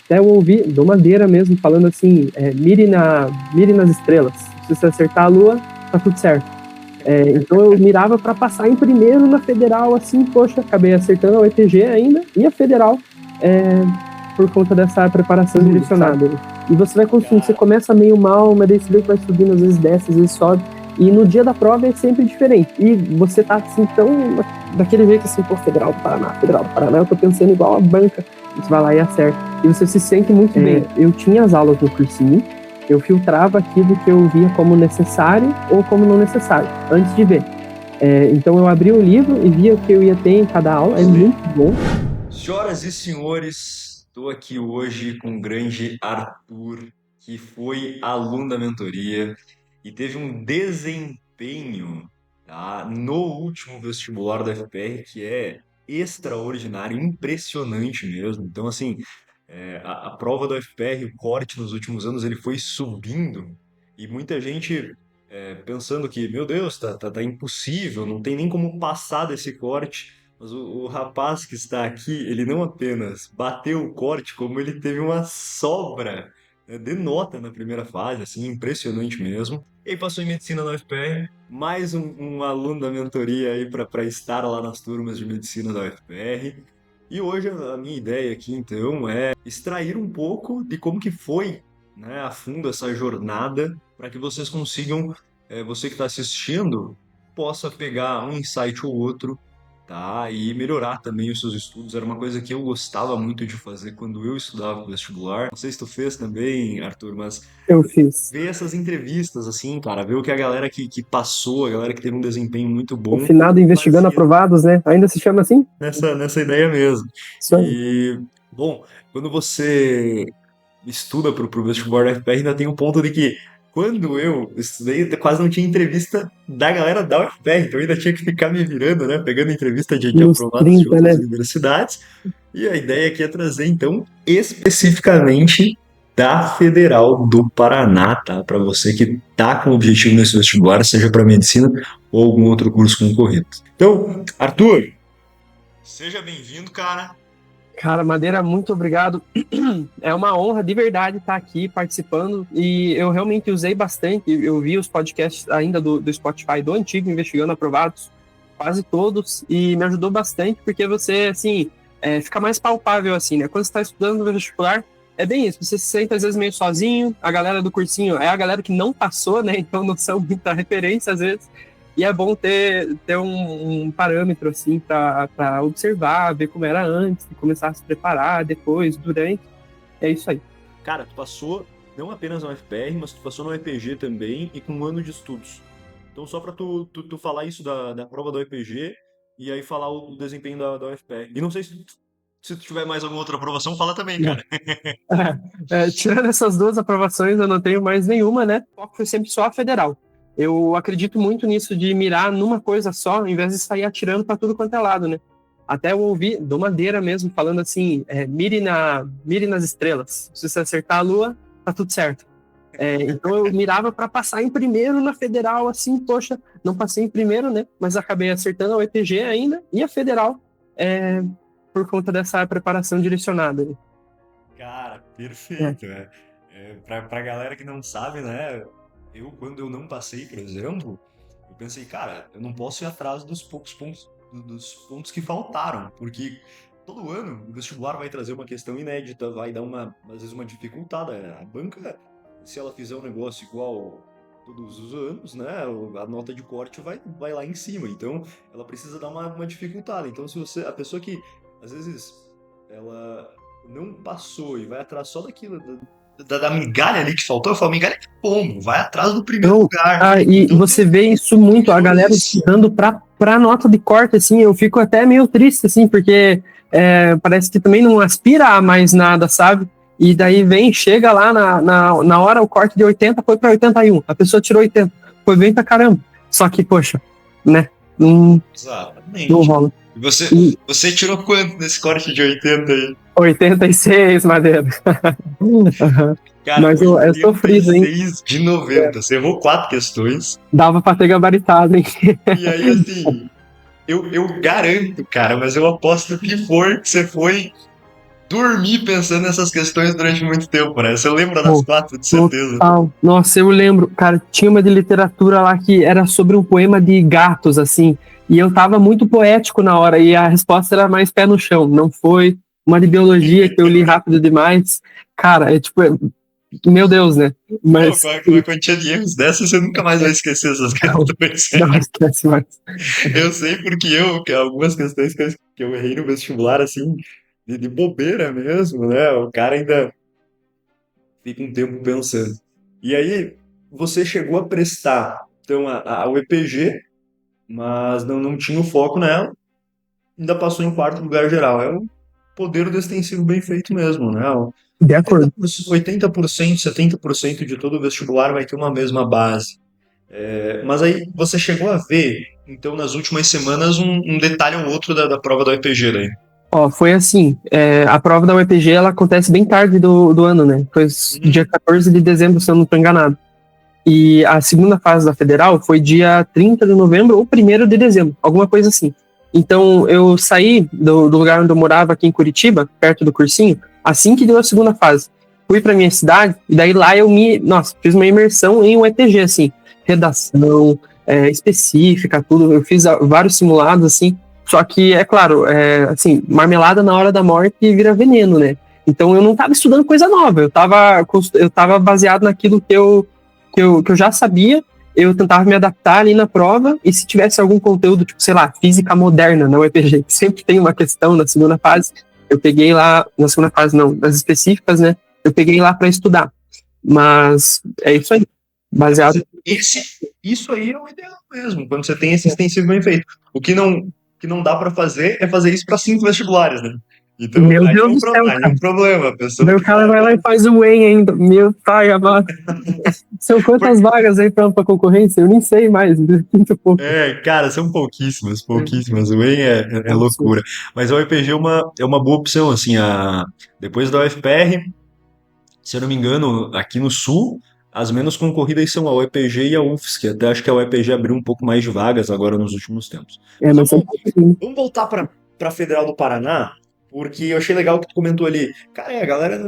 Até eu ouvi do Madeira mesmo, falando assim, mire nas estrelas. Se você acertar a lua, tá tudo certo. Então eu mirava para passar em primeiro na federal, assim, poxa, acabei acertando a UEPG ainda e a federal, por conta dessa preparação direcionada. E você vai construindo, você começa meio mal, mas daí você vê que vai subindo, às vezes desce, às vezes sobe. E no dia da prova é sempre diferente. E você tá assim, tão daquele jeito assim, pô, Federal do Paraná, eu tô pensando igual a banca. Você vai lá e acerta. E você se sente muito bem. Eu tinha as aulas no cursinho, eu filtrava aquilo que eu via como necessário ou como não necessário, antes de ver. Então eu abria o livro e via o que eu ia ter em cada aula, é muito bom. Senhoras e senhores, estou aqui hoje com o grande Arthur, que foi aluno da mentoria e teve um desempenho, tá, no último vestibular da FPR que é extraordinário, impressionante mesmo. Então, assim, a prova da FPR, o corte nos últimos anos, ele foi subindo e muita gente pensando que, meu Deus, tá impossível, não tem nem como passar desse corte. Mas o rapaz que está aqui, ele não apenas bateu o corte, como ele teve uma sobra, né, de nota na primeira fase, assim, impressionante mesmo. E aí passou em medicina na UFPR, mais um aluno da mentoria aí para estar lá nas turmas de medicina da UFPR. E hoje a minha ideia aqui, então, é extrair um pouco de como que foi, né, a fundo essa jornada, para que vocês consigam, você que está assistindo, possa pegar um insight ou outro, tá? E melhorar também os seus estudos. Era uma coisa que eu gostava muito de fazer quando eu estudava no vestibular. Não sei se tu fez também, Arthur, mas Eu fiz. ver essas entrevistas, assim, cara, ver o que a galera que passou, a galera que teve um desempenho muito O bom, finado investigando fazia aprovados, né? Ainda se chama assim? nessa ideia mesmo. Isso aí. E, bom, quando você estuda pro vestibular da FPR, ainda tem um ponto de que quando eu estudei, quase não tinha entrevista da galera da UFPR, então eu ainda tinha que ficar me virando, né? Pegando entrevista de Nos aprovados de 30, outras né? universidades. E a ideia aqui é trazer, então, especificamente da Federal do Paraná, tá? Para você que tá com objetivo nesse vestibular, seja para medicina ou algum outro curso concorrido. Então, Arthur, seja bem-vindo, cara. Cara, Madeira, muito obrigado. É uma honra de verdade estar aqui participando e eu realmente usei bastante. Eu vi os podcasts ainda do Spotify, do antigo Investigando Aprovados, quase todos, e me ajudou bastante porque você, assim, fica mais palpável, assim, né? Quando você está estudando no vestibular, é bem isso. Você se sente às vezes meio sozinho, a galera do cursinho é a galera que não passou, né? Então não são muita referência às vezes. E é bom ter um parâmetro, assim, para observar, ver como era antes, começar a se preparar depois, durante. É isso aí. Cara, tu passou não apenas na UFPR, mas tu passou na UEPG também e com um ano de estudos. Então, só para tu falar isso da prova da UEPG e aí falar o desempenho da UFPR. E não sei se tu tiver mais alguma outra aprovação, fala também, cara. Tirando essas duas aprovações, eu não tenho mais nenhuma, né? O foco foi sempre só a federal. Eu acredito muito nisso de mirar numa coisa só, ao invés de sair atirando para tudo quanto é lado, né? Até eu ouvi do Madeira mesmo, falando assim, mire nas estrelas. Se você acertar a lua, tá tudo certo. Então eu mirava para passar em primeiro na federal, assim, poxa, não passei em primeiro, né? Mas acabei acertando a UEPG ainda e a federal, por conta dessa preparação direcionada, né? Cara, perfeito. Pra galera que não sabe, né? Quando eu não passei, por exemplo, eu pensei, cara, eu não posso ir atrás dos poucos pontos, dos pontos que faltaram, porque todo ano o vestibular vai trazer uma questão inédita, vai dar às vezes uma dificultada. A banca, se ela fizer um negócio igual todos os anos, né? A nota de corte vai lá em cima. Então, ela precisa dar uma dificultada. Então, se você, a pessoa que às vezes ela não passou e vai atrás só daquilo, da migalha ali que faltou, eu falo, migalha de como? Vai atrás do primeiro Então, lugar. e Então, você vê isso muito, a melhor galera isso. estudando pra nota de corte, assim, eu fico até meio triste, assim, porque parece que também não aspira a mais nada, sabe? E daí chega lá na hora, o corte de 80 foi pra 81, a pessoa tirou 80, foi bem pra caramba. Só que, poxa, né, não Exatamente. rola. E você, E você tirou quanto nesse corte de 80 aí? 86, Madeira. Uhum. Cara, Mas é sofrido, hein? 86 de 90. Você errou 4 questões. Dava pra ter gabaritado, hein? E aí, assim, eu garanto, cara, mas eu aposto que você foi dormi pensando nessas questões durante muito tempo, né? Você lembra das Pô, quatro, de certeza. total. Nossa, eu lembro, cara, tinha uma de literatura lá que era sobre um poema de gatos, assim, e eu tava muito poético na hora, e a resposta era mais pé no chão, não foi uma de biologia que eu li rápido demais. Cara, meu Deus, né? Pô, Mas com a quantia de erros dessas, você nunca mais vai esquecer essas não, questões. não esquece mais. Eu sei porque que algumas questões que eu errei no vestibular, assim, de bobeira mesmo, né? O cara ainda fica um tempo pensando. E aí, você chegou a prestar, então, a UEPG, mas não tinha o foco nela, ainda passou em quarto lugar geral. É um poder do extensivo bem feito mesmo, né? De acordo. 80%, 70% de todo o vestibular vai ter uma mesma base. Mas aí você chegou a ver, então, nas últimas semanas, um detalhe ou outro da prova da UEPG daí. Ó, foi assim, a prova da UEPG, ela acontece bem tarde do ano, né? Foi dia Uhum. 14 de dezembro, se eu não estou enganado. E a segunda fase da federal foi dia 30 de novembro ou 1º de dezembro, alguma coisa assim. Então, eu saí do lugar onde eu morava aqui em Curitiba, perto do cursinho, assim que deu a segunda fase. Fui para minha cidade, e daí lá nossa, fiz uma imersão em UEPG, assim, redação, específica, tudo. Eu fiz vários simulados, assim, só que, é claro, assim, marmelada na hora da morte vira veneno, né? Então, eu não estava estudando coisa nova, eu tava baseado naquilo que eu já sabia, eu tentava me adaptar ali na prova, e se tivesse algum conteúdo, tipo, sei lá, física moderna na UEPG, que sempre tem uma questão na segunda fase, eu peguei lá, na segunda fase não, nas específicas, né, eu peguei lá para estudar. Mas é isso aí, Mas baseado. isso aí é o ideal mesmo, quando você tem esse extensivo bem feito. O que não dá para fazer é fazer isso para 5 vestibulares, né? Então, Meu Deus do céu, aí é cara. um problema. A pessoa Daí o que cara faz. vai lá e faz o EM ainda. Meu pai amado. São quantas vagas aí pra concorrência? Eu nem sei mais, muito pouco. Cara, são pouquíssimas, pouquíssimas. O EM é Absurdo. loucura. Mas a UEPG é uma boa opção, assim, depois da UFPR, se eu não me engano, aqui no Sul, as menos concorridas são a UEPG e a UFSC. Até acho que a UEPG abriu um pouco mais de vagas agora nos últimos tempos. Mas Mas são vamos, pouquinho. vamos voltar para a Federal do Paraná, porque eu achei legal o que tu comentou ali. Cara, a galera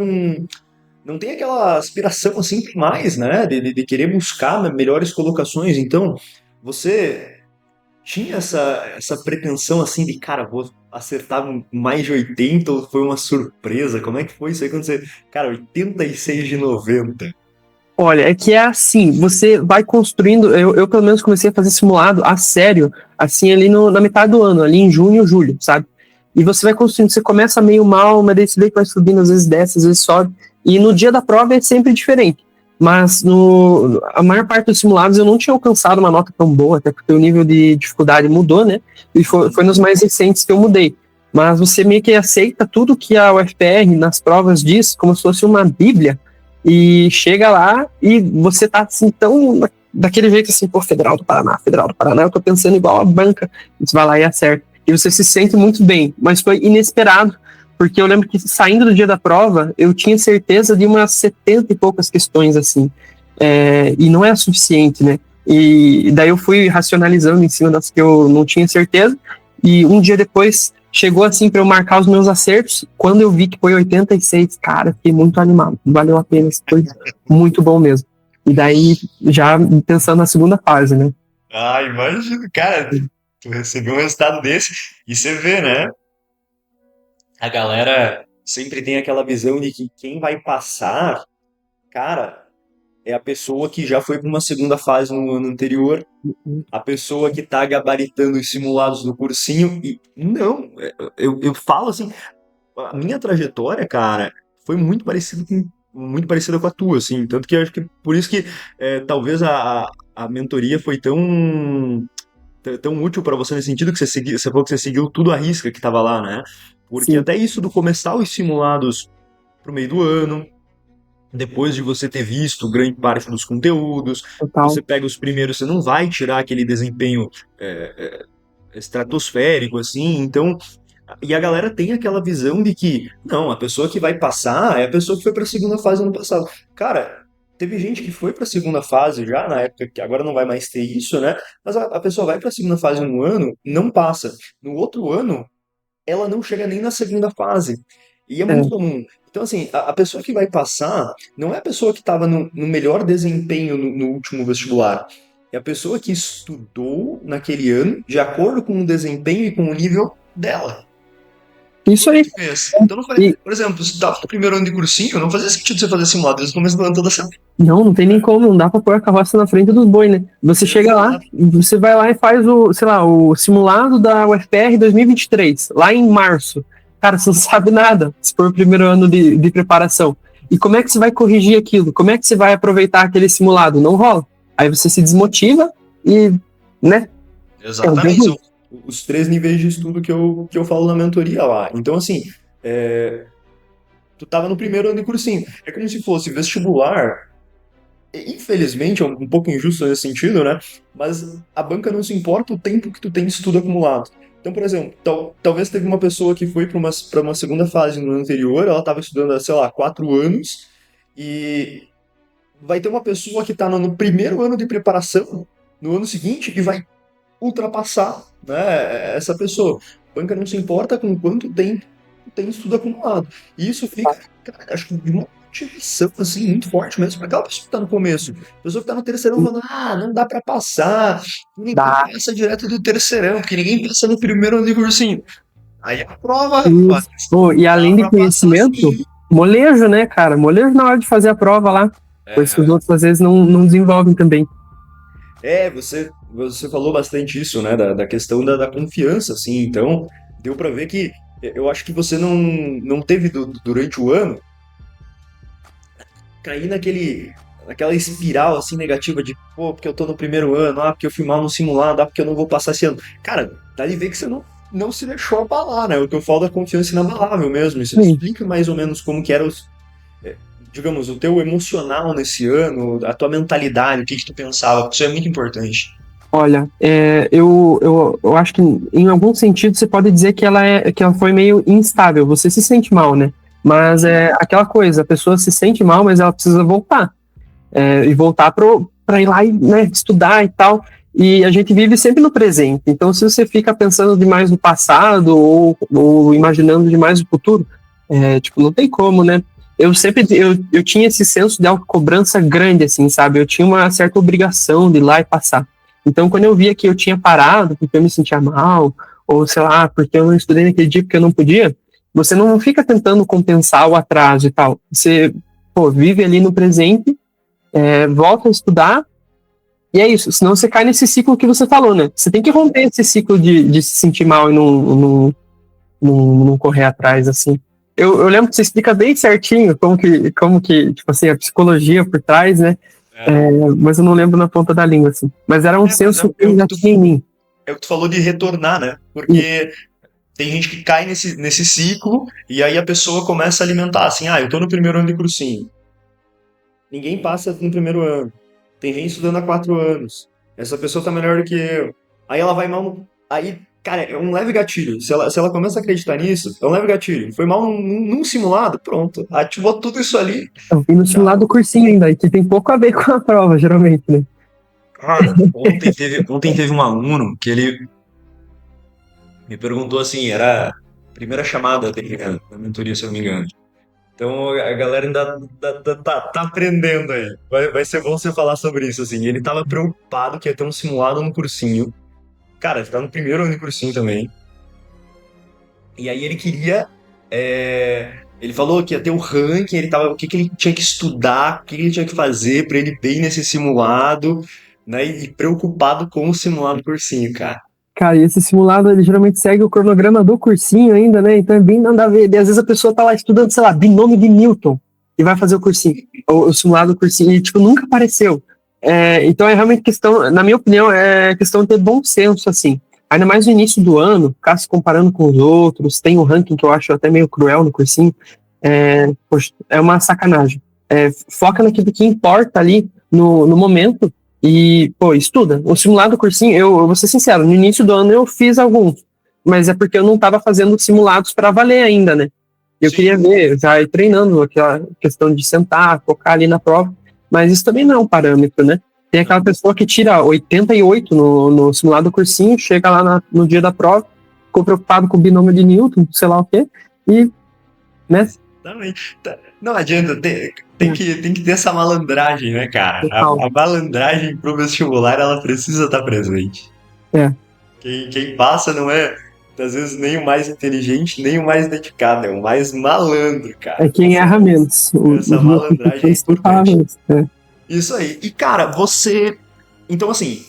não tem aquela aspiração assim mais, né? De querer buscar melhores colocações. Então, você tinha essa pretensão assim de, cara, vou acertar mais de 80 ou foi uma surpresa? Como é que foi isso aí quando você. Cara, 86 de 90. Olha, é que é assim, você vai construindo. Eu pelo menos comecei a fazer simulado a sério, assim, ali na metade do ano, ali em junho, julho, sabe? E você vai construindo, você começa meio mal, mas daí você vê que vai subindo, às vezes desce, às vezes sobe. E no dia da prova é sempre diferente. Mas a maior parte dos simulados eu não tinha alcançado uma nota tão boa, até porque o nível de dificuldade mudou, né? E foi nos mais recentes que eu mudei. Mas você meio que aceita tudo que a UFPR nas provas diz, como se fosse uma bíblia, e chega lá e você tá assim tão daquele jeito assim, pô, Federal do Paraná, eu tô pensando igual a banca. Você vai lá e acerta. E você se sente muito bem, mas foi inesperado, porque eu lembro que saindo do dia da prova, eu tinha certeza de umas 70 e poucas questões, assim, e não é suficiente, né? E daí eu fui racionalizando em cima das que eu não tinha certeza, e um dia depois chegou assim para eu marcar os meus acertos. Quando eu vi que foi 86, cara, fiquei muito animado. Valeu a pena, foi muito bom mesmo. E daí, já pensando na segunda fase, né? Ah, imagina, cara, tu recebeu um resultado desse e você vê, né? A galera sempre tem aquela visão de que quem vai passar, cara, é a pessoa que já foi para uma segunda fase no ano anterior, a pessoa que tá gabaritando os simulados do cursinho e não, eu falo assim, a minha trajetória, cara, foi muito parecida com a tua, assim, tanto que eu acho que por isso que talvez a mentoria foi tão útil para você nesse sentido que você falou que você seguiu tudo à risca que tava lá, né? Porque Sim, até isso do começar os simulados pro meio do ano, depois de você ter visto grande parte dos conteúdos, você total. pega os primeiros, você não vai tirar aquele desempenho estratosférico, assim, então. E a galera tem aquela visão de que, não, a pessoa que vai passar é a pessoa que foi para a segunda fase ano passado. Cara, teve gente que foi para a segunda fase já, na época que agora não vai mais ter isso, né? Mas a pessoa vai para a segunda fase um ano, não passa. No outro ano, ela não chega nem na segunda fase. E é muito comum. Então, assim, a pessoa que vai passar não é a pessoa que estava no melhor desempenho no último vestibular. É a pessoa que estudou naquele ano de acordo com o desempenho e com o nível dela. Isso aí. Então, não faz, E, por exemplo, se estava no primeiro ano de cursinho, não fazia sentido você fazer simulado. Eles começam do ano toda semana. não tem nem como, não dá pra pôr a carroça na frente dos bois, né? Você chega lá, Exato. você vai lá e faz o, sei lá, o simulado da UFPR 2023, lá em março. Cara, você não sabe nada, se for o primeiro ano de preparação. E como é que você vai corrigir aquilo? Como é que você vai aproveitar aquele simulado? Não rola. Aí você se desmotiva e, né? Exatamente. São os 3 níveis de estudo que eu falo na mentoria lá. Então, assim, tu tava no primeiro ano de cursinho. É como se fosse vestibular. Infelizmente, é um pouco injusto nesse sentido, né? Mas a banca não se importa o tempo que tu tem de estudo acumulado. Então, por exemplo, talvez teve uma pessoa que foi para uma segunda fase no ano anterior, ela estava estudando, sei lá, 4 anos, e vai ter uma pessoa que está no primeiro ano de preparação, no ano seguinte, e vai ultrapassar, né, essa pessoa. A banca não se importa com quanto tempo tem estudo acumulado. E isso fica, cara, acho que de uma motivação assim, muito forte mesmo para aquela pessoa que está no começo. A pessoa que está no terceirão falando, não dá para passar, ninguém Dá. passa direto do terceirão, porque ninguém passa no primeiro ano de cursinho. Aí a prova, rapaz, Isso. Pô, e dá além de para passar conhecimento, sim. molejo, né, cara? Molejo na hora de fazer a prova lá. Coisa que os outros às vezes não desenvolvem também. Você falou bastante isso, né, da questão da confiança, assim, então deu pra ver que eu acho que você não teve durante o ano cair naquela espiral, assim, negativa de, pô, porque eu tô no primeiro ano, porque eu fui mal no simulado, porque eu não vou passar esse ano. Cara, dá de ver que você não se deixou abalar, né, o que eu falo da confiança inabalável mesmo, e você Sim. explica mais ou menos como que era digamos, o teu emocional nesse ano, a tua mentalidade, o que que tu pensava, porque isso é muito importante. Olha, eu acho que em algum sentido você pode dizer que ela foi meio instável. Você se sente mal, né? Mas é aquela coisa, a pessoa se sente mal, mas ela precisa voltar. E voltar para ir lá e, né, estudar e tal. E a gente vive sempre no presente. Então, se você fica pensando demais no passado ou imaginando demais o futuro, tipo, não tem como, né? Eu tinha esse senso de autocobrança grande, assim, sabe? Eu tinha uma certa obrigação de ir lá e passar. Então, quando eu via que eu tinha parado porque eu me sentia mal, ou sei lá, porque eu não estudei naquele dia porque eu não podia, você não fica tentando compensar o atraso e tal. Você, pô, vive ali no presente, volta a estudar, e é isso. Senão você cai nesse ciclo que você falou, né? Você tem que romper esse ciclo de se sentir mal e não correr atrás, assim. Eu lembro que você explica bem certinho como que, tipo assim, a psicologia por trás, né? Mas eu não lembro na ponta da língua, assim. Mas era um Mas senso que já tinha em mim. é o que tu falou de retornar, né? Porque tem gente que cai nesse ciclo e aí a pessoa começa a alimentar assim, eu tô no primeiro ano de cursinho. Ninguém passa no primeiro ano. Tem gente estudando há 4 anos. Essa pessoa tá melhor do que eu. Aí ela vai mal. Aí, cara, é um leve gatilho. Se ela começa a acreditar nisso, é um leve gatilho. Foi mal num simulado, pronto. Ativou tudo isso ali. Eu vi no simulado do Tchau. cursinho ainda, que tem pouco a ver com a prova, geralmente, né? Cara, ontem teve um aluno que ele me perguntou assim, era a primeira chamada dele, né, na mentoria, se eu não me engano. Então a galera ainda tá aprendendo aí. Vai ser bom você falar sobre isso, assim. Ele tava preocupado que ia ter um simulado no cursinho. Cara, ele tá no primeiro ano de cursinho também. E aí ele queria. Ele falou que ia ter o ranking, o que ele tinha que estudar, o que ele tinha que fazer pra ele bem nesse simulado, né? E preocupado com o simulado do cursinho, cara. Cara, e esse simulado, ele geralmente segue o cronograma do cursinho ainda, né? Então é bem nada a ver. E às vezes a pessoa tá lá estudando, sei lá, binômio de Newton, e vai fazer o cursinho, o simulado do cursinho, e tipo, nunca apareceu. Então é realmente questão, na minha opinião, é questão de ter bom senso, assim. Ainda mais no início do ano, ficar se comparando com os outros, tem um ranking que eu acho até meio cruel no cursinho, poxa, é uma sacanagem. Foca naquilo que importa ali no momento, e, pô, estuda. O simulado do cursinho, eu vou ser sincero, no início do ano eu fiz alguns, mas é porque eu não estava fazendo simulados para valer ainda, né? Eu Sim. queria ver, já ir treinando aquela questão de sentar, focar ali na prova, mas isso também não é um parâmetro, né? Tem aquela pessoa que tira 88 no simulado do cursinho, chega lá no dia da prova, ficou preocupado com o binômio de Newton, sei lá o quê, e né? Exatamente. Não adianta, tem que ter essa malandragem, né, cara? Total. A malandragem pro vestibular, ela precisa estar presente. É, Quem passa não é, às vezes, nem o mais inteligente, nem o mais dedicado, é o mais malandro, cara. é quem erra menos. Essa Os meus malandragem é professores sempre importante. falavam isso. É. Isso aí. E, cara, você. Então, assim,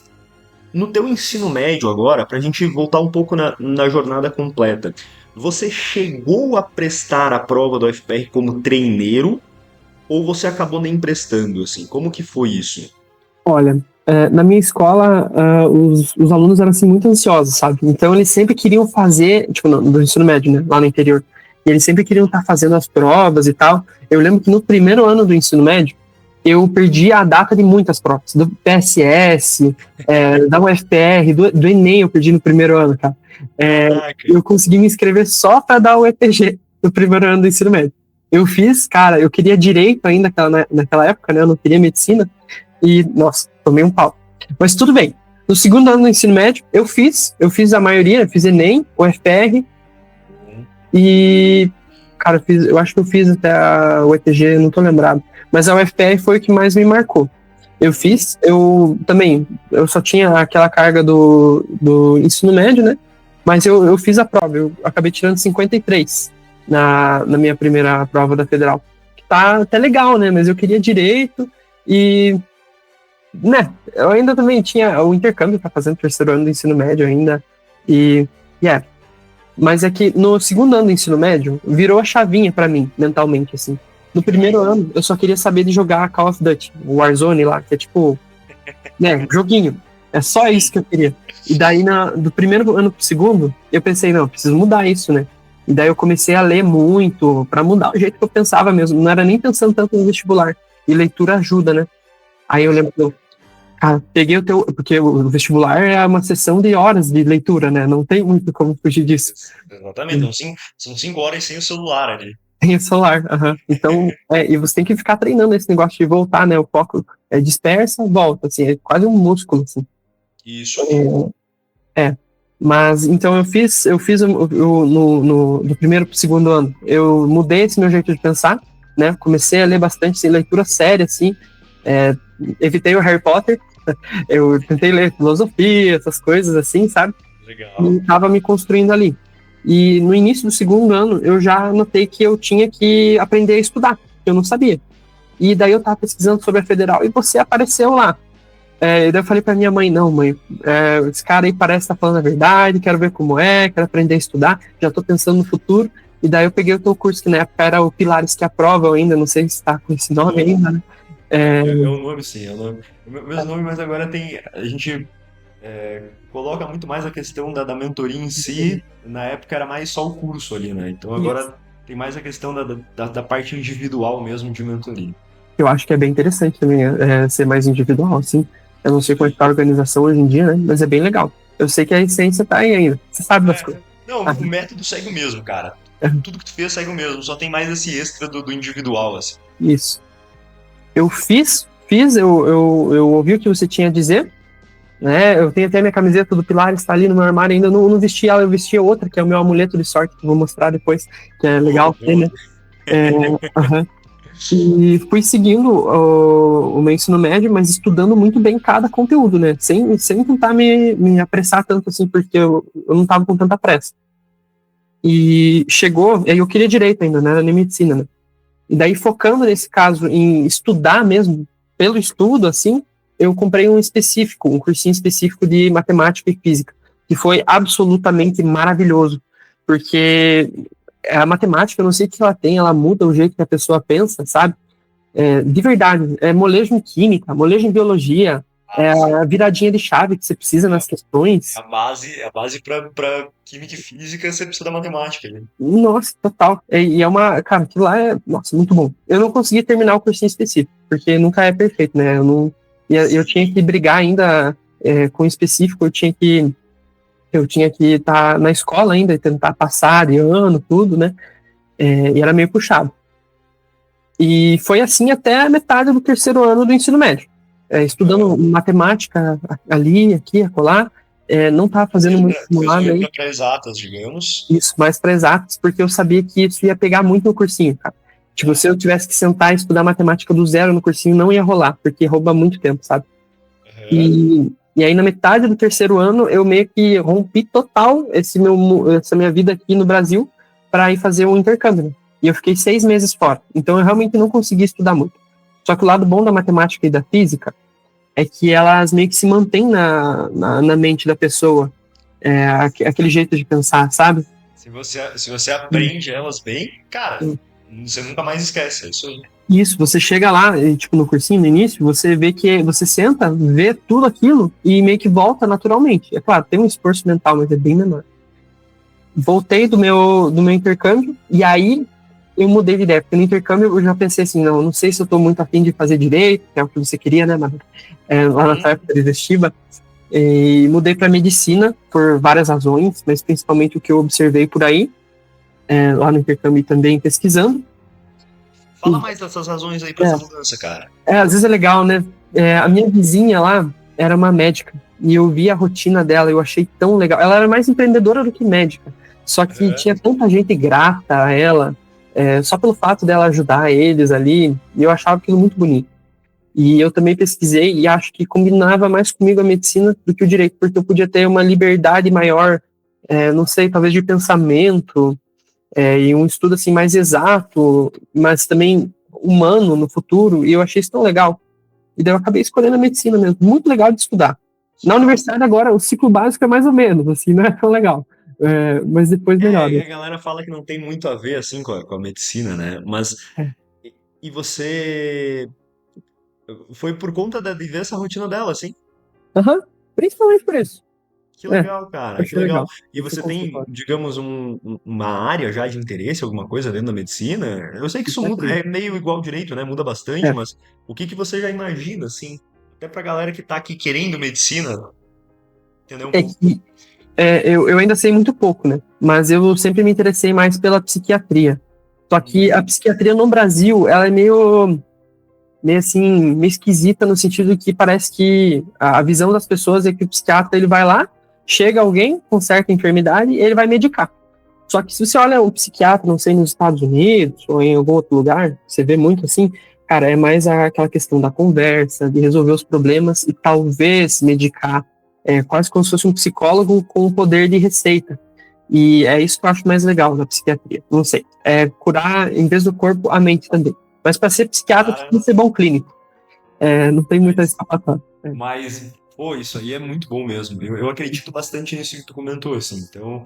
no teu ensino médio agora, pra gente voltar um pouco na jornada completa, você chegou a prestar a prova do UFPR como treineiro ou você acabou nem prestando, assim? Como que foi isso? Olha, na minha escola, os alunos eram assim, muito ansiosos, sabe? Então eles sempre queriam fazer, tipo, no ensino médio, né? Lá no interior. E eles sempre queriam estar fazendo as provas e tal. Eu lembro que no primeiro ano do ensino médio, eu perdi a data de muitas provas. Do PSS, da UFPR, do Enem eu perdi no primeiro ano, cara. Caraca. Eu consegui me inscrever só para dar o EPG no primeiro ano do ensino médio. Eu fiz, cara, eu queria direito ainda naquela época, né? Eu não queria medicina. E, nossa, tomei um pau. Mas tudo bem. No segundo ano do ensino médio, eu fiz a maioria, eu fiz Enem, UFPR e, cara, eu acho que eu fiz até o ETG, não tô lembrado. Mas a UFPR foi o que mais me marcou. Eu só tinha aquela carga do ensino médio, né? Mas eu fiz a prova, eu acabei tirando 53 na minha primeira prova da Federal. Que tá até legal, né? Mas eu queria direito e né, eu ainda também tinha o intercâmbio para fazer no terceiro ano do ensino médio ainda, e, yeah. Mas é que no segundo ano do ensino médio, virou a chavinha para mim, mentalmente, assim. No primeiro ano, eu só queria saber de jogar Call of Duty, o Warzone lá, que é tipo, né, joguinho. É só isso que eu queria. E daí, do primeiro ano pro segundo, eu pensei, não, preciso mudar isso, né? E daí eu comecei a ler muito, para mudar o jeito que eu pensava mesmo. Não era nem pensando tanto no vestibular. E leitura ajuda, né? Aí eu lembro que cara, peguei o teu. Porque o vestibular é uma sessão de horas de leitura, né? Não tem muito como fugir disso. Exatamente, são 5 horas sem o celular ali. Tem o celular, aham. Então, e você tem que ficar treinando esse negócio de voltar, né? O foco dispersa, volta, assim, é quase um músculo, assim. Isso aí. Mas, então do primeiro pro segundo ano, eu mudei esse meu jeito de pensar, né? Comecei a ler bastante, assim, leitura séria, assim. Evitei o Harry Potter, eu tentei ler filosofia, essas coisas assim, sabe? Legal. E estava me construindo ali. E no início do segundo ano, eu já notei que eu tinha que aprender a estudar, que eu não sabia. E daí eu estava pesquisando sobre a Federal e você apareceu lá. E daí eu falei para minha mãe, não, mãe, esse cara aí parece estar falando a verdade, quero ver como quero aprender a estudar, já estou pensando no futuro. E daí eu peguei o teu curso, que na época era o Pilares que Aprova, ainda, não sei se está com esse nome ainda, né? É o nome, sim, é o nome. É o mesmo nome, mas agora a gente coloca muito mais a questão da mentoria em si. Na época era mais só o curso ali, né? Então agora tem mais a questão da parte individual mesmo de mentoria. Eu acho que é bem interessante também ser mais individual, assim. Eu não sei como está a organização hoje em dia, né? Mas é bem legal. Eu sei que a essência tá aí ainda. Você sabe das coisas. Não, o método segue o mesmo, cara. Tudo que tu fez segue o mesmo, só tem mais esse extra do individual, assim. Isso. Eu eu ouvi o que você tinha a dizer, né? Eu tenho até minha camiseta do Pilar, está ali no meu armário, ainda não vesti ela, eu vesti outra, que é o meu amuleto de sorte, que eu vou mostrar depois, que é legal ter, né? E fui seguindo o meu ensino médio, mas estudando muito bem cada conteúdo, né? Sem tentar me apressar tanto assim, porque eu não estava com tanta pressa. E chegou, aí eu queria direito ainda, né? Era nem medicina, né? E daí, focando nesse caso em estudar mesmo, pelo estudo, assim, eu comprei um cursinho específico de matemática e física, que foi absolutamente maravilhoso, porque a matemática, eu não sei o que ela tem, ela muda o jeito que a pessoa pensa, sabe? De verdade, molejo em química, molejo em biologia, a viradinha de chave que você precisa nas questões. A base para química e física, você precisa da matemática, né? Nossa, total. E é cara, aquilo lá nossa, muito bom. Eu não consegui terminar o cursinho específico, porque nunca é perfeito, né? Eu tinha que brigar ainda com o específico, eu tinha que estar na escola ainda e tentar passar de ano, tudo, né? E era meio puxado. E foi assim até a metade do terceiro ano do ensino médio. Estudando matemática ali, aqui, acolá, não estava fazendo muito Fez simulado o aí, ITA para exatas, digamos. isso, mais para exatos, porque eu sabia que isso ia pegar muito no cursinho, cara. Tipo, se eu tivesse que sentar e estudar matemática do zero no cursinho, não ia rolar, porque rouba muito tempo, sabe? Aham. E aí, na metade do terceiro ano, eu meio que rompi total essa minha vida aqui no Brasil para ir fazer um intercâmbio, né? E eu fiquei 6 meses fora. Então, eu realmente não consegui estudar muito. Só que o lado bom da matemática e da física é que elas meio que se mantêm na mente da pessoa, aquele jeito de pensar, sabe? Se você aprende elas bem, cara, você nunca mais esquece. É isso aí. Isso, você chega lá, e, tipo, no cursinho, no início, você vê que você senta, vê tudo aquilo e meio que volta naturalmente. É claro, tem um esforço mental, mas é bem menor. Voltei do meu intercâmbio e aí eu mudei de ideia, porque no intercâmbio eu já pensei assim, não sei se eu tô muito afim de fazer direito, que é o que você queria, né, mano? Lá na Uhum. sua época de vestiba, e mudei para medicina por várias razões, mas principalmente o que eu observei por aí, lá no intercâmbio também pesquisando. Fala mais dessas razões aí pra essa É, mudança, cara. às vezes é legal, né? A É. minha vizinha lá era uma médica e eu vi a rotina dela, eu achei tão legal. Ela era mais empreendedora do que médica, só que Aham. tinha tanta gente grata a ela, só pelo fato dela ajudar eles ali, e eu achava aquilo muito bonito. E eu também pesquisei e acho que combinava mais comigo a medicina do que o direito, porque eu podia ter uma liberdade maior, não sei, talvez de pensamento, e um estudo assim mais exato, mas também humano no futuro, e eu achei isso tão legal. E daí eu acabei escolhendo a medicina mesmo. Muito legal de estudar. Na universidade agora, o ciclo básico é mais ou menos, assim, não é tão legal. Mas depois melhora. A galera fala que não tem muito a ver, assim, com a medicina, né? Mas, É. e você foi por conta de ver essa rotina dela, assim? Aham, principalmente por isso. Que É, legal, cara, que achei legal. legal. E Esse você tem, consultório. digamos, uma área já de interesse, alguma coisa dentro da medicina? Eu sei que isso muda, Psiquiatria. é meio igual ao direito, né? Muda bastante, É, mas o que que você já imagina, assim? Até pra galera que tá aqui querendo medicina, entender um é pouco. que eu ainda sei muito pouco, né? Mas eu sempre me interessei mais pela psiquiatria. Só que a Uhum. psiquiatria no Brasil, ela é meio assim, meio esquisita no sentido que parece que a visão das pessoas é que o psiquiatra ele vai lá, chega alguém com certa enfermidade e ele vai medicar. Só que se você olha um psiquiatra, não sei, nos Estados Unidos ou em algum outro lugar, você vê muito assim, cara, é mais aquela questão da conversa, de resolver os problemas e talvez medicar, quase como se fosse um psicólogo com o poder de receita. E é isso que eu acho mais legal na psiquiatria. Não sei. É curar, em vez do corpo, a mente também. Mas para ser psiquiatra, Cara, precisa ser bom clínico. Não tem muita mas, escapatória. pô, isso aí é muito bom mesmo. Eu acredito bastante nisso que tu comentou, assim. Então,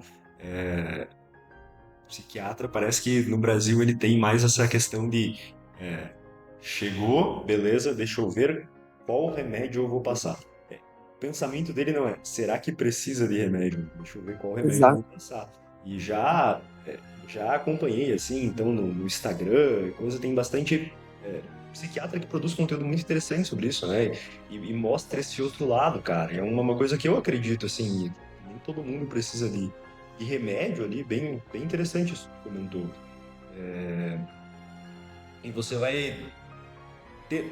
psiquiatra parece que no Brasil ele tem mais essa questão de é, chegou, beleza, deixa eu ver qual remédio eu vou passar. O pensamento dele não é, será que precisa de remédio? Deixa eu ver qual remédio eu Exato. vou passar. E já acompanhei, assim, então no Instagram, coisa, tem bastante psiquiatra que produz conteúdo muito interessante sobre isso, né? E mostra esse outro lado, cara. É uma coisa que eu acredito, assim, nem todo mundo precisa de remédio ali, bem, bem interessante isso que tu comentou. E você vai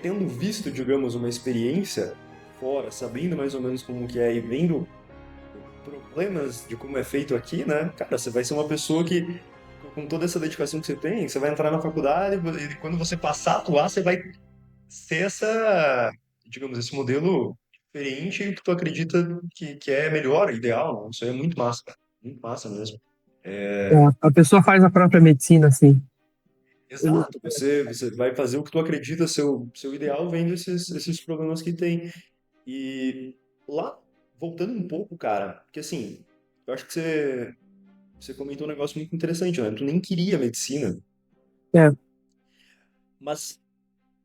tendo visto, digamos, uma experiência fora, sabendo mais ou menos como que é e vendo problemas de como é feito aqui, né? Cara, você vai ser uma pessoa que, com toda essa dedicação que você tem, você vai entrar na faculdade e quando você passar a atuar, você vai ser essa, digamos, esse modelo diferente que tu acredita que é melhor, ideal, né? Isso aí é muito massa, cara. Muito massa mesmo. A pessoa faz a própria medicina, assim. Exato, você vai fazer o que tu acredita ser o seu ideal vendo esses problemas que tem. E lá, voltando um pouco, cara, porque assim, eu acho que você comentou um negócio muito interessante, né? Tu nem queria medicina, É, mas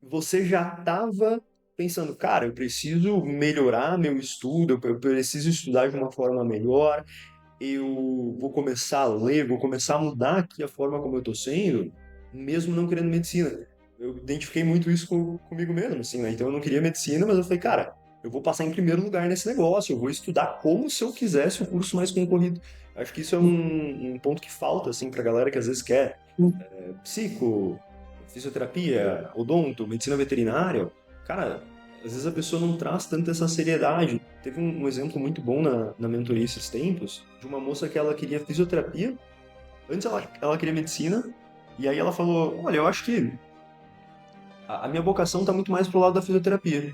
você já estava pensando, cara, eu preciso melhorar meu estudo, eu preciso estudar de uma forma melhor, eu vou começar a ler, vou começar a mudar aqui a forma como eu estou sendo, mesmo não querendo medicina. Eu identifiquei muito isso comigo mesmo, assim, né? Então eu não queria medicina, mas eu falei, cara, eu vou passar em primeiro lugar nesse negócio, eu vou estudar como se eu quisesse o curso mais concorrido. Acho que isso é um ponto que falta, assim, pra galera que às vezes quer psico, fisioterapia, odonto, medicina veterinária. Cara, às vezes a pessoa não traz tanta essa seriedade. Teve um exemplo muito bom na mentoria esses tempos, de uma moça que ela queria fisioterapia, antes ela queria medicina, e aí ela falou, olha, eu acho que a minha vocação tá muito mais pro lado da fisioterapia.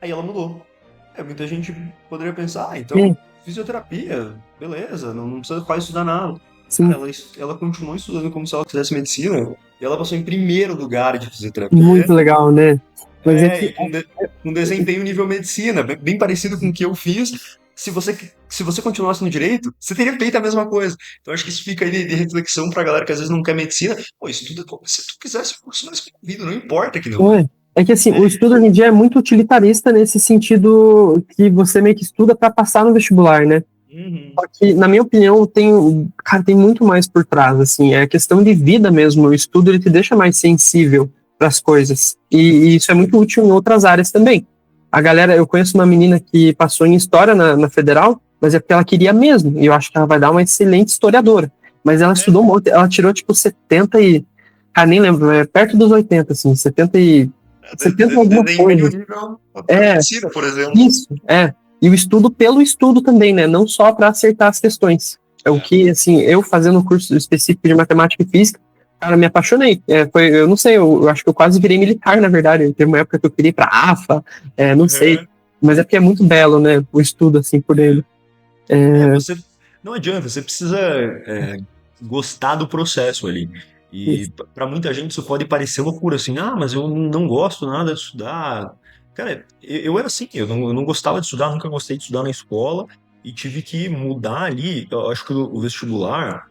Aí ela mudou. Muita gente poderia pensar, então, É, fisioterapia, beleza, não precisa quase estudar nada. Cara, sim, ela continuou estudando como se ela quisesse medicina, e ela passou em primeiro lugar de fisioterapia, muito legal, né? Mas é que e com desempenho nível medicina, bem parecido com o que eu fiz. Se você continuasse no direito, você teria feito a mesma coisa. Então, acho que isso fica aí de reflexão pra galera que às vezes não quer medicina. Pô, estuda se tu quisesse o curso mais convido, não importa que não. é que assim, o É, estudo hoje em dia é muito utilitarista nesse sentido que você meio que estuda para passar no vestibular, né? uhum, Só que, na minha opinião, cara, tem muito mais por trás, assim, é questão de vida mesmo. O estudo ele te deixa mais sensível para as coisas. E isso é muito útil em outras áreas também. A galera, eu conheço uma menina que passou em história na Federal, mas é porque ela queria mesmo. E eu acho que ela vai dar uma excelente historiadora. Mas ela é, estudou um monte, ela tirou tipo 70 e. Cara, nem lembro, é perto dos 80, assim, 70 e. 70 e alguma desempenho coisa. nível da É, medicina, por exemplo. isso, é. E o estudo pelo estudo também, né? Não só para acertar as questões. É o É. que, assim, eu fazendo um curso específico de matemática e física, cara, me apaixonei. Eu não sei, eu acho que eu quase virei militar, na verdade. Teve uma época que eu queria ir pra AFA, não sei. Uhum. Mas é porque é muito belo, né? O estudo, assim, por ele. Você não adianta, você precisa gostar do processo ali. E para muita gente isso pode parecer loucura, assim, mas eu não gosto nada de estudar. Cara, eu era assim, eu não gostava de estudar, nunca gostei de estudar na escola e tive que mudar ali. Eu acho que o vestibular,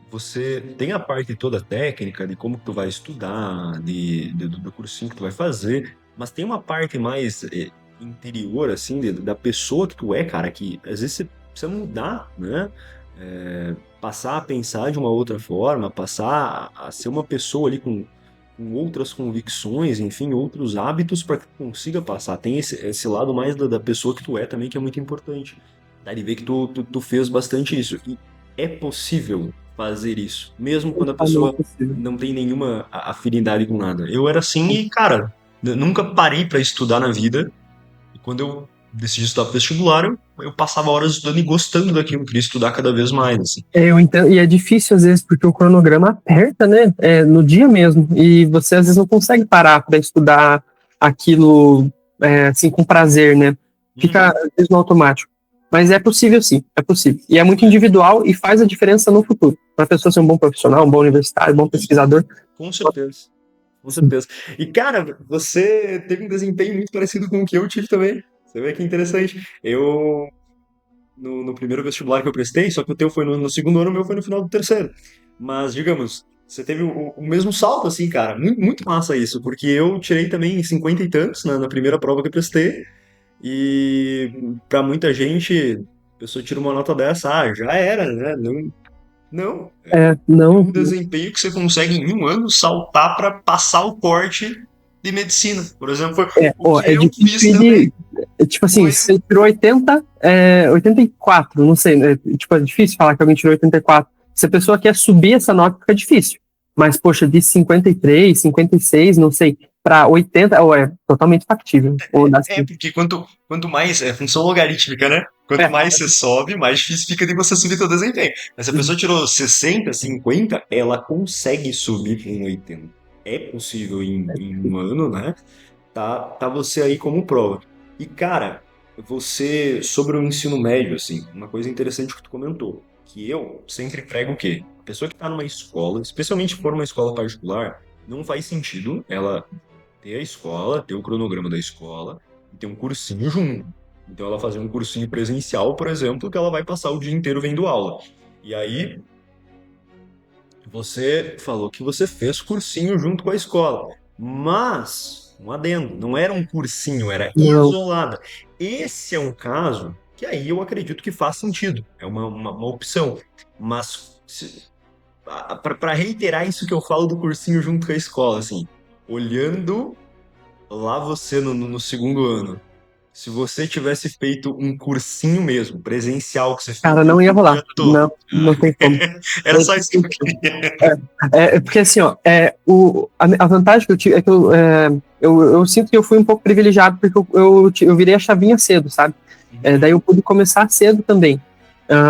você tem a parte toda técnica de como que tu vai estudar, do cursinho que tu vai fazer, mas tem uma parte mais interior, assim, da pessoa que tu é, cara, que às vezes você precisa mudar, né? Passar a pensar de uma outra forma, passar a ser uma pessoa ali com outras convicções, enfim, outros hábitos para que tu consiga passar. Tem esse lado mais da pessoa que tu é também, que é muito importante. Dá de ver que tu fez bastante isso. E é possível fazer isso, mesmo quando a Não é pessoa possível. não tem nenhuma afinidade com nada. Eu era assim e, cara, eu nunca parei para estudar na vida. E quando eu decidi estudar pro vestibular, eu passava horas estudando e gostando daquilo, queria estudar cada vez mais, assim. Eu entendo, e é difícil às vezes, porque o cronograma aperta, né? No dia mesmo. E você às vezes não consegue parar para estudar aquilo assim com prazer, né? Fica Uhum. às vezes no automático. Mas é possível sim, é possível. E é muito É, individual e faz a diferença no futuro. Para a pessoa ser um bom profissional, um bom universitário, um bom pesquisador. com certeza. Com certeza. E, cara, você teve um desempenho muito parecido com o que eu tive também. Você vê que interessante. No primeiro vestibular que eu prestei, só que o teu foi no segundo ano, o meu foi no final do terceiro. Mas, digamos, você teve o mesmo salto, assim, cara. Muito, muito massa isso, porque eu tirei também 50 e tantos na primeira prova que eu prestei. E pra muita gente, a pessoa tira uma nota dessa, já era, né? Não, não. É Não, um desempenho que você consegue em um ano saltar para passar o corte de medicina. Por exemplo, foi o ó, que é eu fiz difícil também. de. Tipo assim, Foi. você tirou 80, 84, não sei, né? Tipo, é difícil falar que alguém tirou 84. Se a pessoa quer subir essa nota, fica difícil. Mas, poxa, de 53, 56, não sei, para 80, é totalmente factível. Ou dá assim. Porque quanto mais. É função logarítmica, né? Quanto É, mais você sobe, mais difícil fica de você subir teu desempenho. Mas se a pessoa tirou 60, 50, ela consegue subir para um 80. É possível em um ano, né? Tá você aí como prova. E, cara, você, sobre o ensino médio, assim, uma coisa interessante que tu comentou, que eu sempre prego o quê? A pessoa que tá numa escola, especialmente se for uma escola particular, não faz sentido ela ter a escola, ter o cronograma da escola e ter um cursinho junto. Então ela fazer um cursinho presencial, por exemplo, que ela vai passar o dia inteiro vendo aula. E aí, você falou que você fez cursinho junto com a escola, mas, um adendo, não era um cursinho, era não. isolada. Esse é um caso que aí eu acredito que faz sentido, é uma opção. Mas, para reiterar isso que eu falo do cursinho junto com a escola, assim, olhando lá você no segundo ano. se você tivesse feito um cursinho mesmo, presencial, que você Cara, ficou não ia o rolar. dia todo. Não, não tem como. Era É, só isso que eu queria. porque assim, ó, a vantagem que eu tive é que eu sinto que eu fui um pouco privilegiado porque eu virei a chavinha cedo, sabe? Daí eu pude começar cedo também.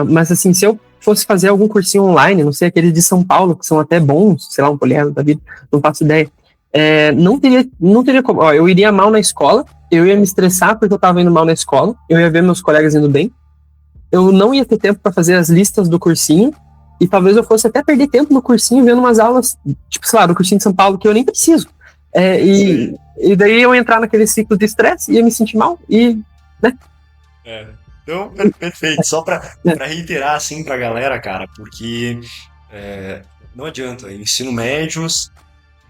Mas assim, se eu fosse fazer algum cursinho online, não sei, aqueles de São Paulo, que são até bons, sei lá, um Poliedro da vida, não faço ideia. Não teria como. Ó, eu iria mal na escola, eu ia me estressar porque eu tava indo mal na escola, eu ia ver meus colegas indo bem, eu não ia ter tempo para fazer as listas do cursinho, e talvez eu fosse até perder tempo no cursinho vendo umas aulas, tipo, sei lá, do cursinho de São Paulo, que eu nem preciso. E daí eu ia entrar naquele ciclo de estresse, ia me sentir mal, né? Então, perfeito. Só para reiterar assim para a galera, cara, porque não adianta. Ensino médios,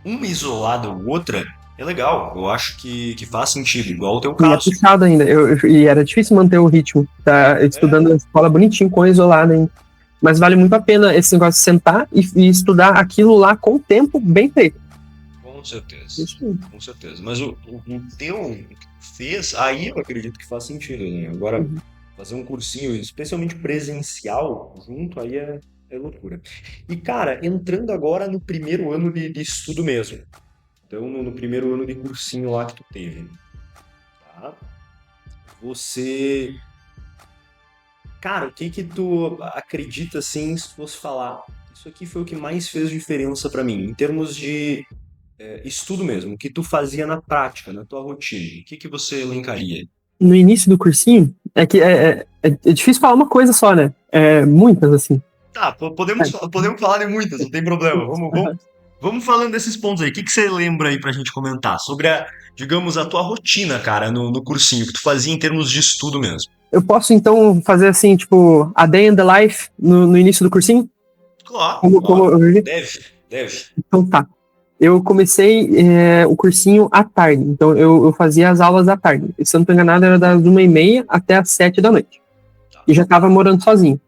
uma isolada ou outra, é legal. Eu acho que faz sentido, igual o teu E é caso. puxado ainda, e era difícil manter o ritmo, tá estudando na escola bonitinho, com isolada ainda. Mas vale muito a pena esse negócio de sentar e estudar aquilo lá com o tempo bem feito. Com certeza, com certeza. Mas o teu que tu fez, aí eu acredito que faz sentido, né? Agora, fazer um cursinho, especialmente presencial, junto, aí é loucura. E, cara, entrando agora no primeiro ano de estudo mesmo. Então, no primeiro ano de cursinho lá que tu teve, tá? Você... Cara, o que que tu acredita, assim, se fosse falar? Isso aqui foi o que mais fez diferença pra mim, em termos de estudo mesmo, o que tu fazia na prática, na tua rotina, o que que você elencaria? No início do cursinho, é que é difícil falar uma coisa só, né? Muitas, assim. Tá, podemos falar de muitas, não tem problema. Vamos falando desses pontos aí. O que que você lembra aí pra gente comentar sobre digamos, a tua rotina, cara, no cursinho, que tu fazia em termos de estudo mesmo? Eu posso, então, fazer assim, tipo, a day in the life no início do cursinho? Claro, Como claro. eu vivi? Deve. Então tá. Eu comecei o cursinho à tarde, então eu fazia as aulas à tarde. E, se eu não tô enganado, era das 1h30 até as 7 da noite. Tá. E já tava morando sozinho.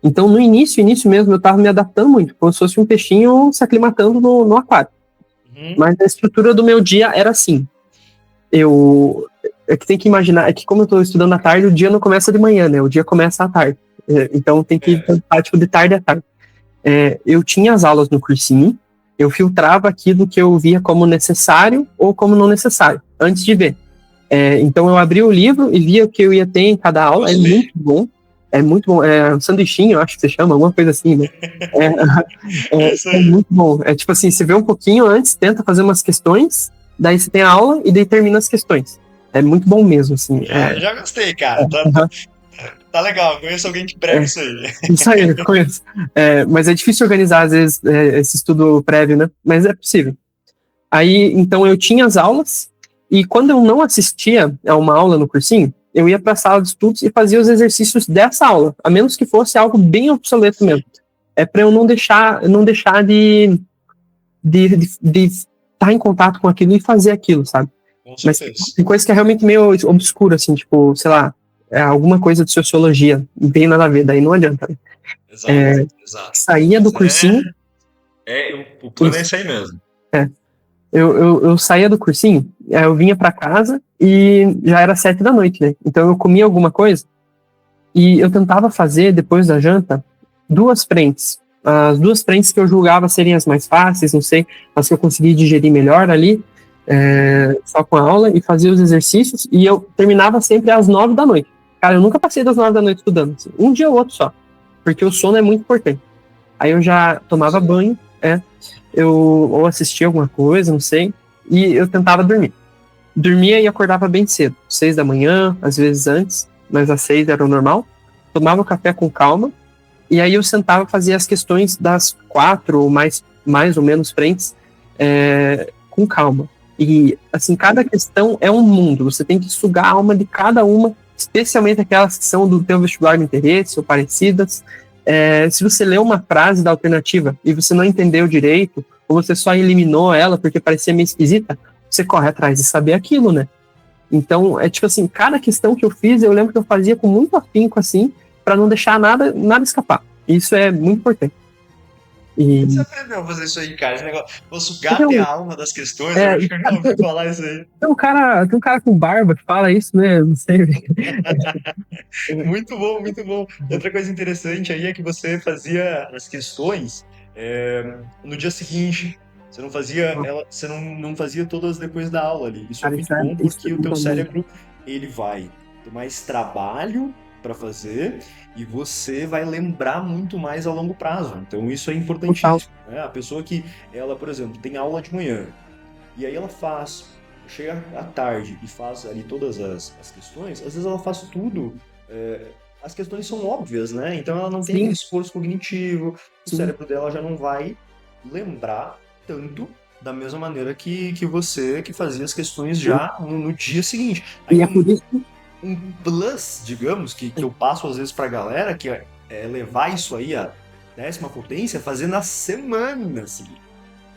Então, no início mesmo, eu tava me adaptando muito, como se fosse um peixinho se aclimatando no aquário. Uhum. Mas a estrutura do meu dia era assim. É que tem que imaginar, é que como eu tô estudando à tarde, o dia não começa de manhã, né? O dia começa à tarde. Então tem que tentar, tipo, de tarde a tarde. Eu tinha as aulas no cursinho, eu filtrava aquilo que eu via como necessário ou como não necessário, antes de ver. Então eu abria o livro e via o que eu ia ter em cada aula, Gostei. muito bom. É muito bom. É um sanduichinho, eu acho que você chama, alguma coisa assim, né? Isso É aí. muito bom. É tipo assim, você vê um pouquinho antes, tenta fazer umas questões, daí você tem a aula e daí termina as questões. É muito bom mesmo, assim. Já gostei, cara. Tá legal. Conheço alguém que prega isso aí. Isso aí, eu conheço. Mas é difícil organizar, às vezes, esse estudo prévio, né? Mas é possível. Aí, então, eu tinha as aulas, e quando eu não assistia a uma aula no cursinho, eu ia para a sala de estudos e fazia os exercícios dessa aula, a menos que fosse algo bem obsoleto mesmo. Para eu não deixar de estar em contato com aquilo e fazer aquilo, sabe? Com Mas certeza. tem coisa que é realmente meio obscura, assim, tipo, sei lá, alguma coisa de sociologia, não tem nada a ver, daí não adianta. Né? Exato. Saía do cursinho. O plano é Isso. esse aí mesmo. Eu saía do cursinho, eu vinha para casa e já era 7 da noite, né? Então eu comia alguma coisa e eu tentava fazer, depois da janta, 2 frentes. As 2 frentes que eu julgava serem as mais fáceis, não sei, as que eu consegui digerir melhor ali, só com a aula, e fazia os exercícios, e eu terminava sempre às 9 da noite. Cara, eu nunca passei das 9 da noite estudando, assim, um dia ou outro só, porque o sono é muito importante. Aí eu já tomava banho, ou assistia alguma coisa, não sei, e eu tentava dormir. Dormia e acordava bem cedo, 6 da manhã, às vezes antes, mas às 6 era o normal. Tomava o café com calma, e aí eu sentava e fazia as questões das 4 ou mais ou menos frentes com calma. E, assim, cada questão é um mundo, você tem que sugar a alma de cada uma, especialmente aquelas que são do teu vestibular de interesse ou parecidas. Se você lê uma frase da alternativa e você não entendeu direito, ou você só eliminou ela porque parecia meio esquisita, você corre atrás de saber aquilo, né? Então, tipo assim, cada questão que eu fiz, eu lembro que eu fazia com muito afinco, assim, para não deixar nada escapar. Isso é muito importante. E Você aprendeu a fazer isso aí, cara? Esse negócio, vou sugar até então, a alma das questões, eu é, acho que eu já ouvi falar isso aí. tem um cara com barba que fala isso, né? Não sei. Muito bom, muito bom. Outra coisa interessante aí é que você fazia as questões é, no dia seguinte. Você não fazia você não fazia todas depois da aula ali. Isso é Cara, muito bom isso porque o teu ajuda muito. cérebro ele vai ter mais trabalho para fazer e você vai lembrar muito mais a longo prazo. Então isso é Total. importantíssimo, né? A pessoa que ela, por exemplo, tem aula de manhã e aí ela chega à tarde e faz ali todas as questões, às vezes ela faz tudo, é, as questões são óbvias, né? Então ela não tem aquele Sim, esforço cognitivo, o sim. cérebro dela já não vai lembrar tanto da mesma maneira que você que fazia as questões Sim. já no dia seguinte. E Aí é por isso um plus, digamos, que eu passo às vezes pra galera, que é levar isso aí à 10ª potência, fazer na semana seguinte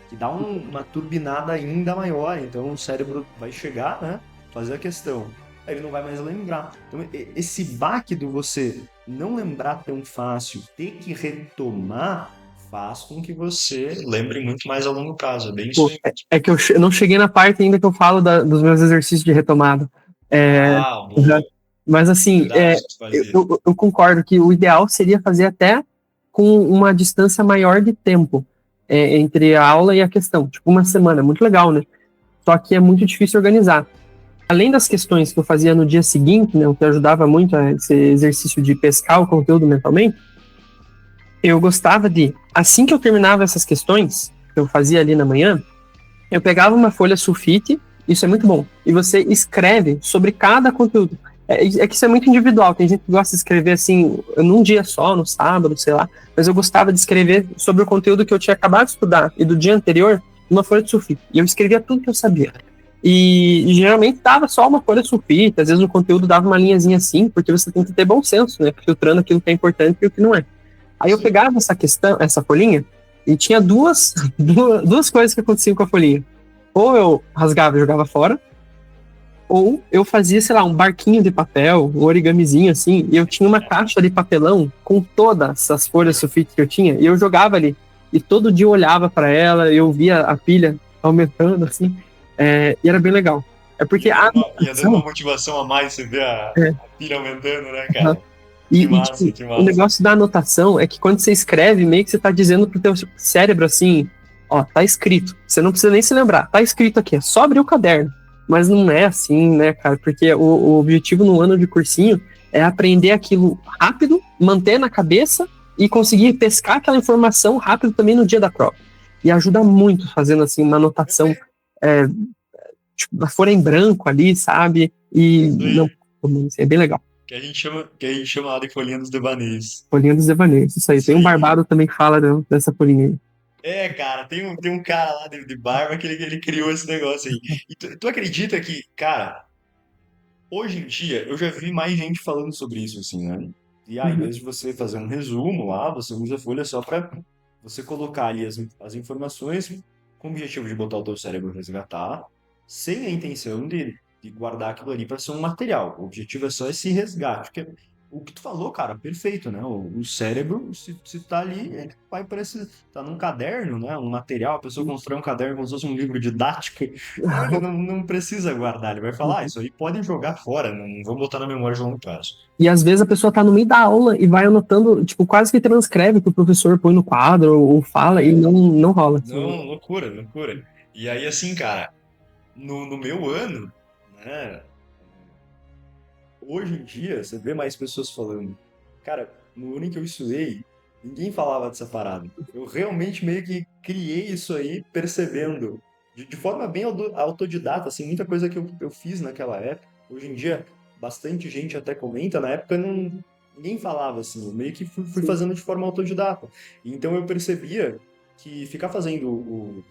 que dá uma turbinada ainda maior. Então o cérebro vai chegar, né? Fazer a questão. Aí ele não vai mais lembrar. Então esse baque do você não lembrar tão fácil, ter que retomar, faz com que você lembre muito mais a longo prazo. É bem isso pô, aí. é que eu não cheguei na parte ainda que eu falo dos meus exercícios de retomada. É, Ah, boa. mas assim, Verdade, que tu fazia. eu concordo que o ideal seria fazer até com uma distância maior de tempo entre a aula e a questão. Tipo, uma semana, muito legal, né? Só que é muito difícil organizar. Além das questões que eu fazia no dia seguinte, né, o que ajudava muito a esse exercício de pescar o conteúdo mentalmente, eu gostava de, assim que eu terminava essas questões, que eu fazia ali na manhã, eu pegava uma folha sulfite, isso é muito bom, e você escreve sobre cada conteúdo. É que isso é muito individual, tem gente que gosta de escrever assim, num dia só, no sábado, sei lá, mas eu gostava de escrever sobre o conteúdo que eu tinha acabado de estudar e do dia anterior, numa folha de sulfite. E eu escrevia tudo que eu sabia. E geralmente dava só uma folha sulfite, às vezes no conteúdo dava uma linhazinha assim, porque você tem que ter bom senso, né? Filtrando aquilo que é importante e o que não é. Aí eu Sim. pegava essa questão, essa folhinha, e tinha duas coisas que aconteciam com a folhinha. Ou eu rasgava e jogava fora, ou eu fazia, sei lá, um barquinho de papel, um origamizinho assim, e eu tinha uma caixa de papelão com todas essas folhas sulfite que eu tinha, e eu jogava ali. E todo dia eu olhava para ela, eu via a pilha aumentando, assim, e era bem legal. É porque a Ia dando uma anotação. motivação a mais, você vê É, a pilha aumentando, né, cara? Que tipo, massa, que o massa. negócio da anotação é que quando você escreve, meio que você tá dizendo pro teu cérebro assim, ó, tá escrito. Você não precisa nem se lembrar, tá escrito aqui, é só abrir o caderno. Mas não é assim, né, cara? Porque o objetivo no ano de cursinho é aprender aquilo rápido, manter na cabeça e conseguir pescar aquela informação rápido também no dia da prova. E ajuda muito fazendo assim uma anotação, é, tipo, uma folha em branco ali, sabe? E Isso não, aí. é bem legal. Que a gente chama lá de folhinha dos devaneios. Folhinha dos Devaneios, isso aí. Isso Tem um aí. barbado também que fala dessa folhinha aí. É, cara, tem um cara lá de barba que ele criou esse negócio aí. E tu acredita que, cara, hoje em dia eu já vi mais gente falando sobre isso, assim, né? E aí, em Uhum. vez de você fazer um resumo lá, você usa a folha só para você colocar ali as informações com o objetivo de botar o teu cérebro resgatar, sem a intenção de guardar aquilo ali para ser um material. O objetivo é só esse resgate. Porque o que tu falou, cara, perfeito, né? O cérebro, se tá ali, ele vai parecer, tá num caderno, né? Um material, a pessoa constrói um caderno como se fosse um livro didático, então ele não precisa guardar, ele vai falar, ah, isso aí pode jogar fora, não vamos botar na memória de longo prazo. E às vezes a pessoa tá no meio da aula e vai anotando, tipo, quase que transcreve o que o professor põe no quadro ou fala e É, não rola. Assim. não, loucura, loucura. E aí, assim, cara, no meu ano, né, hoje em dia, você vê mais pessoas falando. Cara, no ano em que eu estudei, ninguém falava dessa parada. Eu realmente meio que criei isso aí percebendo, de forma bem autodidata, assim, muita coisa que eu fiz naquela época. Hoje em dia, bastante gente até comenta, na época não, ninguém falava assim, eu meio que fui Sim, fazendo de forma autodidata. Então eu percebia que ficar fazendo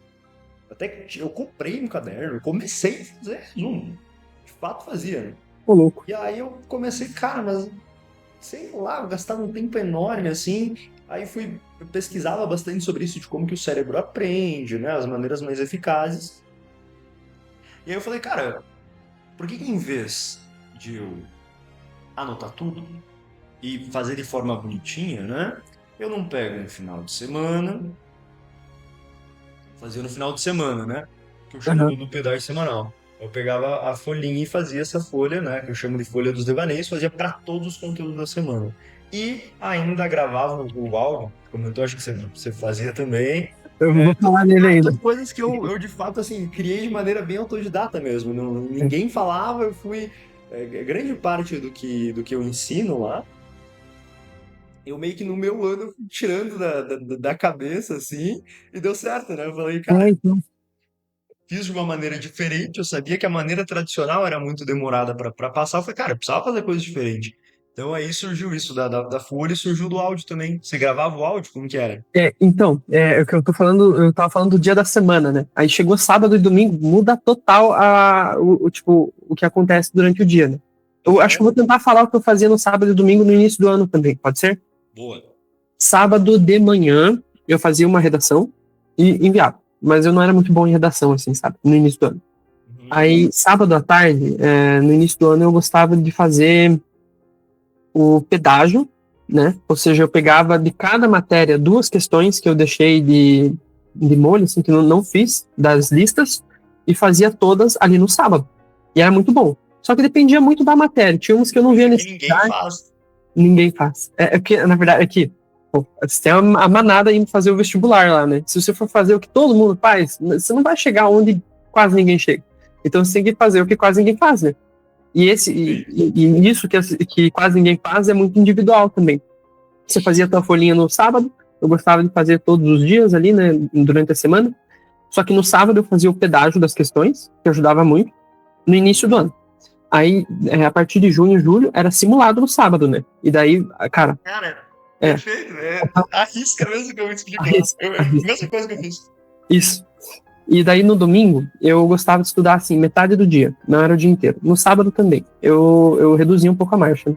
até que eu comprei um caderno, eu comecei a fazer resumo. De fato fazia, né? ô louco. E aí eu comecei, cara, mas sei lá, eu gastava um tempo enorme assim. Aí eu pesquisava bastante sobre isso, de como que o cérebro aprende, né? As maneiras mais eficazes. E aí eu falei, cara, por que em vez de eu anotar tudo e fazer de forma bonitinha, né? Eu não pego um final de semana, fazia no final de semana, né? Que eu chamo Aham. do pedágio semanal. Eu pegava a folhinha e fazia essa folha, né? Que eu chamo de folha dos devaneios, fazia para todos os conteúdos da semana. E ainda gravava o áudio, como eu acho que você fazia também. Eu vou falar nele ainda. São coisas que eu de fato, assim, criei de maneira bem autodidata mesmo. Não, ninguém falava, eu fui. Grande parte do que eu ensino lá, eu meio que no meu ano eu fui tirando da cabeça, assim, e deu certo, né? Eu falei, cara, Então. fiz de uma maneira diferente. Eu sabia que a maneira tradicional era muito demorada para passar. Eu falei, cara, eu precisava fazer coisa diferente. Então aí surgiu isso da Folha e surgiu do áudio também. Você gravava o áudio? Como que era? É o que eu tô falando, eu tava falando do dia da semana, né? Aí chegou sábado e domingo, muda total tipo, o que acontece durante o dia, né? Eu acho que eu Aham. vou tentar falar o que eu fazia no sábado e domingo no início do ano também, pode ser? Boa. Sábado de manhã, eu fazia uma redação e enviava. Mas eu não era muito bom em redação, assim, sabe? No início do ano. Uhum. Aí, sábado à tarde, no início do ano, eu gostava de fazer o pedágio, né? Ou seja, eu pegava de cada matéria duas questões que eu deixei de molho, assim, que eu não fiz, das listas, e fazia todas ali no sábado. E era muito bom. Só que dependia muito da matéria. Tinha uns que eu não via Coisa que ninguém necessidade, faz. ninguém faz. Que, na verdade, é que pô, você tem a manada indo fazer o vestibular lá, né? Se você for fazer o que todo mundo faz, você não vai chegar onde quase ninguém chega. Então você tem que fazer o que quase ninguém faz, né? E isso que quase ninguém faz é muito individual também. Você fazia a tua folhinha no sábado, eu gostava de fazer todos os dias ali, né, durante a semana. Só que no sábado eu fazia o pedágio das questões, que ajudava muito, no início do ano. Aí, a partir de junho, julho, era simulado no sábado, né? E daí, cara, Cara, é, perfeito. Arrisca mesmo que eu explico lá. arrisca, arrisca. Mesma coisa que eu fiz. Isso. E daí no domingo, eu gostava de estudar assim, metade do dia, não era o dia inteiro. No sábado também, eu reduzia um pouco a marcha, né?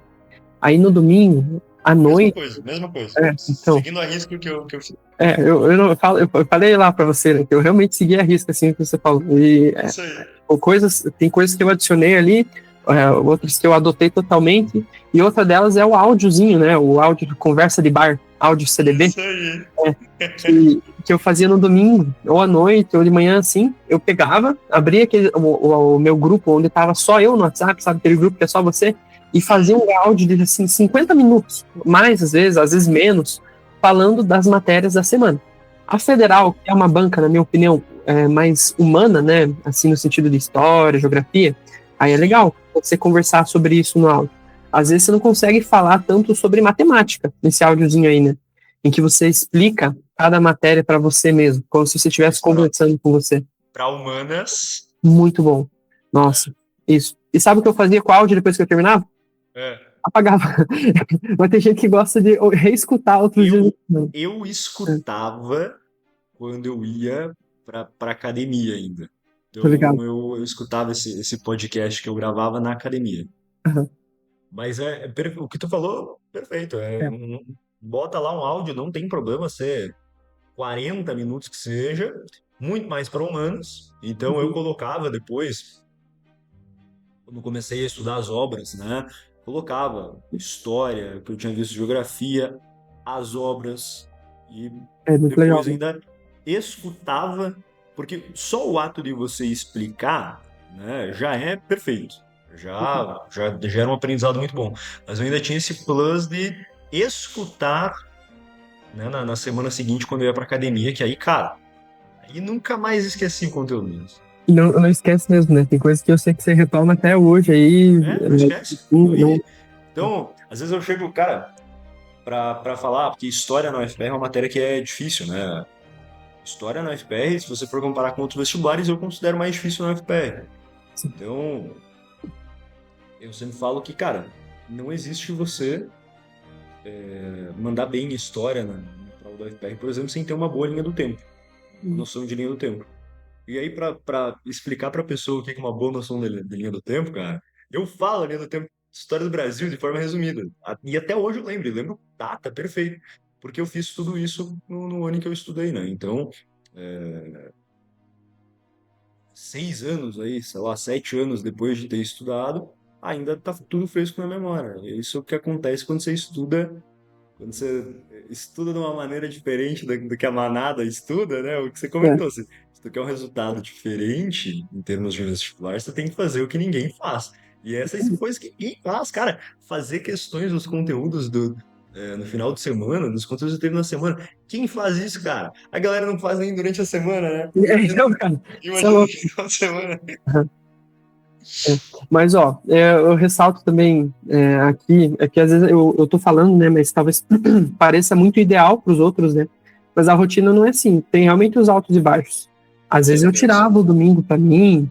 Aí no domingo, à Mesma noite, coisa, mesma coisa. então, Seguindo a risco que eu fiz. eu, não, eu falei lá pra você, né, que eu realmente segui a risca, assim, que você falou. E Isso aí. tem coisas que eu adicionei ali, outras que eu adotei totalmente, e outra delas é o áudiozinho, né, o áudio de conversa de bar, áudio CDB, Isso aí. que eu fazia no domingo, ou à noite, ou de manhã, assim, eu pegava, abria o meu grupo, onde tava só eu no WhatsApp, sabe, aquele grupo que é só você, e fazia Sim. um áudio de, assim, 50 minutos, mais às vezes menos, falando das matérias da semana. A Federal, que é uma banca, na minha opinião, mais humana, né, assim, no sentido de história, geografia, aí é Sim. legal você conversar sobre isso no áudio. Às vezes você não consegue falar tanto sobre matemática nesse áudiozinho aí, né? Em que você explica cada matéria para você mesmo, como se você estivesse Mas para conversando com você. humanas. Muito bom. Nossa, isso. E sabe o que eu fazia com o áudio depois que eu terminava? É, Apagava. Mas tem gente que gosta de reescutar outros dias. eu, Não, eu escutava quando eu ia para academia ainda. tô ligado. Então eu escutava esse podcast que eu gravava na academia. Aham. Mas o que tu falou, perfeito. É. Bota lá um áudio, não tem problema ser 40 minutos que seja, muito mais para humanos. Então eu Uhum. colocava depois, quando comecei a estudar as obras, né? Colocava história, que eu tinha visto geografia, as obras e É muito legal, depois né? ainda escutava, porque só o ato de você explicar, né, já é perfeito. Uhum. Já era um aprendizado muito bom. Mas eu ainda tinha esse plus de escutar, né, na semana seguinte, quando eu ia pra academia, que aí, cara, aí nunca mais esqueci o conteúdo mesmo. E não, não esquece mesmo, né? Tem coisas que eu sei que você retoma até hoje aí. Não esquece. Não, Então, às vezes eu chego, cara, pra falar, porque história na UFPR é uma matéria que é difícil, né? História na UFPR, se você for comparar com outros vestibulares, eu considero mais difícil na UFPR. Então, eu sempre falo que, cara, não existe você mandar bem em história na prova da UFPR, por exemplo, sem ter uma boa linha do tempo, uma noção de linha do tempo. E aí, pra explicar pra pessoa o que é uma boa noção de linha do tempo, cara, eu falo a linha do tempo, história do Brasil, de forma resumida. E até hoje eu lembro data, perfeito. Porque eu fiz tudo isso no ano em que eu estudei, né? Então, é, 6 anos aí, sei lá, 7 anos depois de ter estudado, ainda tá tudo fresco na memória. Isso é o que acontece quando você estuda quando você estuda de uma maneira diferente do que a manada estuda, né? O que você comentou, se tu quer um resultado diferente em termos de vestibular, você tem que fazer o que ninguém faz. E essas são coisas que ninguém faz, cara. Fazer questões dos conteúdos no final de semana, dos conteúdos do treino na semana. Quem faz isso, cara? A galera não faz nem durante a semana, né? Então, cara, isso é Imagina no louco. final de semana. Mas, ó, eu ressalto também aqui, é que às vezes eu tô falando, né, mas talvez pareça muito ideal para os outros, né, mas a rotina não é assim, tem realmente os altos e baixos. Às vezes eu tirava o domingo para mim,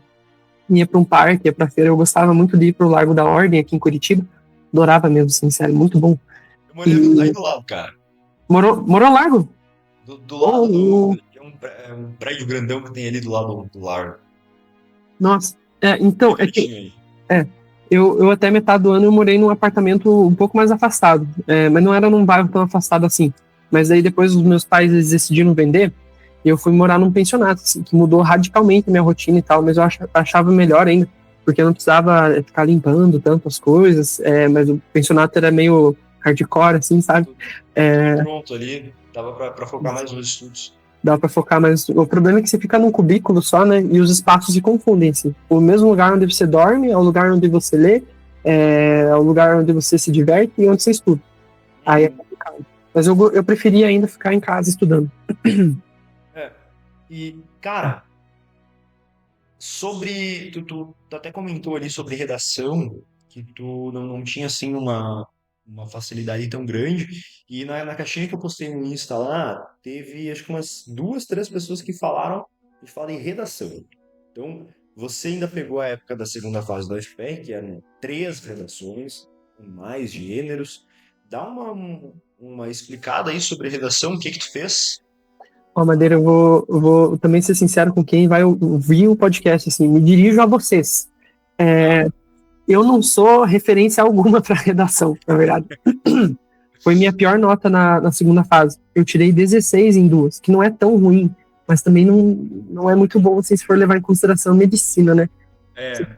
ia para um parque, ia para feira, eu gostava muito de ir pro Largo da Ordem aqui em Curitiba, adorava mesmo, sincero, muito bom. Eu morei aí do lado, cara. Morou Largo? Do lado é um prédio grandão que tem ali do lado do largo. Nossa, então, é que Aí. eu até metade do ano eu morei num apartamento um pouco mais afastado, mas não era num bairro tão afastado assim. Mas aí depois os meus pais eles decidiram vender e eu fui morar num pensionato, assim, que mudou radicalmente a minha rotina e tal, mas eu achava melhor ainda, porque eu não precisava ficar limpando tanto as coisas, mas o pensionato era meio hardcore, assim, sabe? Pronto ali, dava pra focar mais nos estudos. Dá pra focar, mas o problema é que você fica num cubículo só, né? E os espaços se confundem, assim. O mesmo lugar onde você dorme é o lugar onde você lê, é o lugar onde você se diverte e onde você estuda. Aí é complicado. Mas eu preferia ainda ficar em casa estudando. E, cara, sobre... Tu até comentou ali sobre redação, que tu não tinha, assim, uma facilidade tão grande. E na caixinha que eu postei no Insta lá, teve acho que umas 2, 3 pessoas que falaram e falam em redação. Então, você ainda pegou a época da segunda fase da UFPR, que eram 3 redações, com mais gêneros. Dá uma explicada aí sobre redação, o que tu fez? Ó, Madeira, eu vou também ser sincero com quem vai ouvir o podcast, assim, me dirijo a vocês. Eu não sou referência alguma para redação, na verdade. Foi minha pior nota na segunda fase. Eu tirei 16 em 2, que não é tão ruim, mas também não é muito bom assim, se for levar em consideração medicina, né?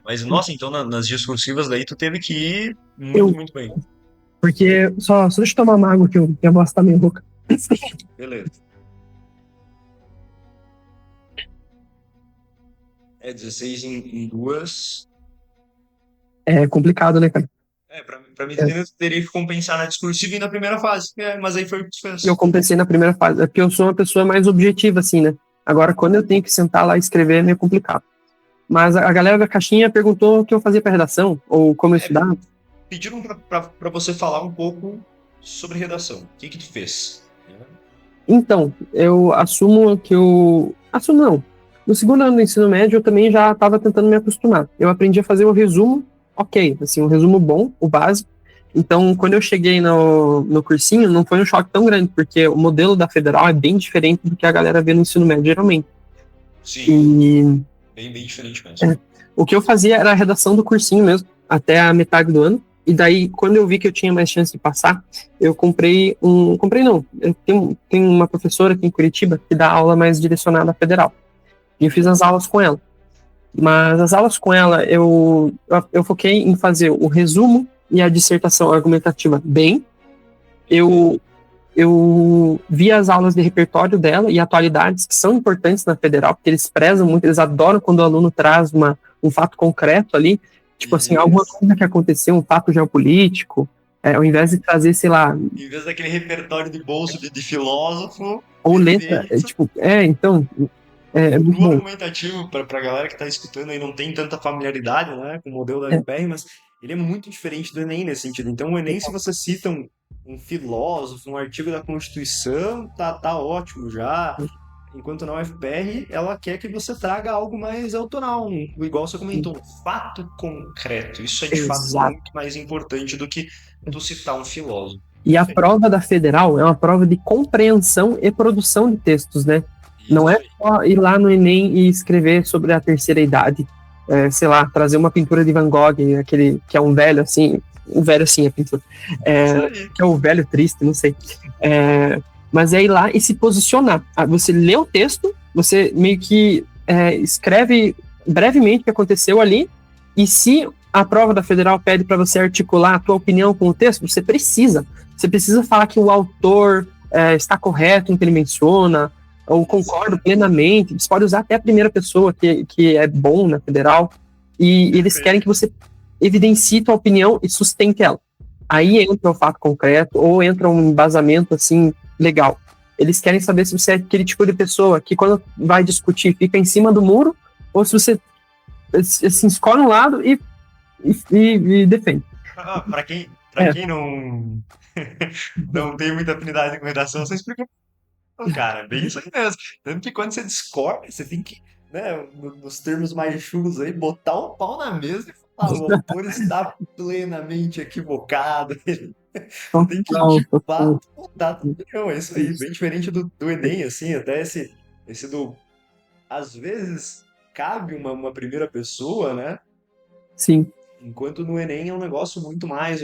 Mas nossa, então nas discursivas daí tu teve que ir muito bem. Porque, só deixa eu tomar uma água que a voz tá meio rouca. Beleza. 16 em 2. É complicado, né, cara? Pra medicina eu teria que compensar na discursiva e na primeira fase. Mas aí foi o que tu fez. Eu compensei na primeira fase, é porque eu sou uma pessoa mais objetiva, assim, né? Agora, quando eu tenho que sentar lá e escrever, é meio complicado. Mas a galera da caixinha perguntou o que eu fazia pra redação, ou como eu estudava. Pediram pra você falar um pouco sobre redação. O que tu fez? Então, eu assumo que eu... Assumo não. No segundo ano do ensino médio, eu também já estava tentando me acostumar. Eu aprendi a fazer o resumo, ok, assim, um resumo bom, o básico. Então, quando eu cheguei no cursinho, não foi um choque tão grande, porque o modelo da Federal é bem diferente do que a galera vê no ensino médio, geralmente. Sim, bem diferente mesmo. O que eu fazia era a redação do cursinho mesmo, até a metade do ano. E daí, quando eu vi que eu tinha mais chance de passar, eu comprei não, eu tenho uma professora aqui em Curitiba que dá aula mais direcionada à Federal. E eu fiz as aulas com ela. Mas as aulas com ela, eu foquei em fazer o resumo e a dissertação argumentativa bem. Eu vi as aulas de repertório dela e atualidades que são importantes na Federal, porque eles prezam muito, eles adoram quando o aluno traz um fato concreto ali, tipo assim, alguma coisa que aconteceu, um fato geopolítico, ao invés de trazer, sei lá... Em vez daquele repertório de bolso de filósofo... Ou letra, então... É muito bom. Argumentativo pra galera que tá escutando aí não tem tanta familiaridade, né, com o modelo da UFPR, mas ele é muito diferente do Enem nesse sentido. Então o Enem, se você cita um filósofo, um artigo da Constituição, tá ótimo já. Enquanto na UFPR, ela quer que você traga algo mais autoral, igual você comentou, um fato concreto. Isso é de fato muito mais importante do que tu citar um filósofo. E a prova da Federal é uma prova de compreensão e produção de textos, né? Não é só ir lá no Enem e escrever sobre a terceira idade, sei lá, trazer uma pintura de Van Gogh, aquele que é um velho assim a pintura, que é o velho triste, não sei. Mas é ir lá e se posicionar. Você lê o texto, você meio que escreve brevemente o que aconteceu ali, e se a prova da federal pede para você articular a tua opinião com o texto, você precisa. Você precisa falar que o autor está correto em que ele menciona, ou concordo plenamente. Você pode usar até a primeira pessoa, que é bom na federal, e eles querem que você evidencie tua opinião e sustente ela. Aí entra o fato concreto, ou entra um embasamento, assim, legal. Eles querem saber se você é aquele tipo de pessoa que, quando vai discutir, fica em cima do muro, ou se você assim, escolhe um lado e defende. Para quem não tem muita afinidade com redação, você explica. Cara, é bem isso aí mesmo. Tanto que quando você discorda, você tem que, né, nos termos mais chulos aí, botar o pau na mesa e falar, o autor está plenamente equivocado. Tem que, de fato, botar a opinião. É isso aí, bem diferente do Enem, assim, até esse do... Às vezes, cabe uma primeira pessoa, né? Sim. Enquanto no Enem é um negócio muito mais...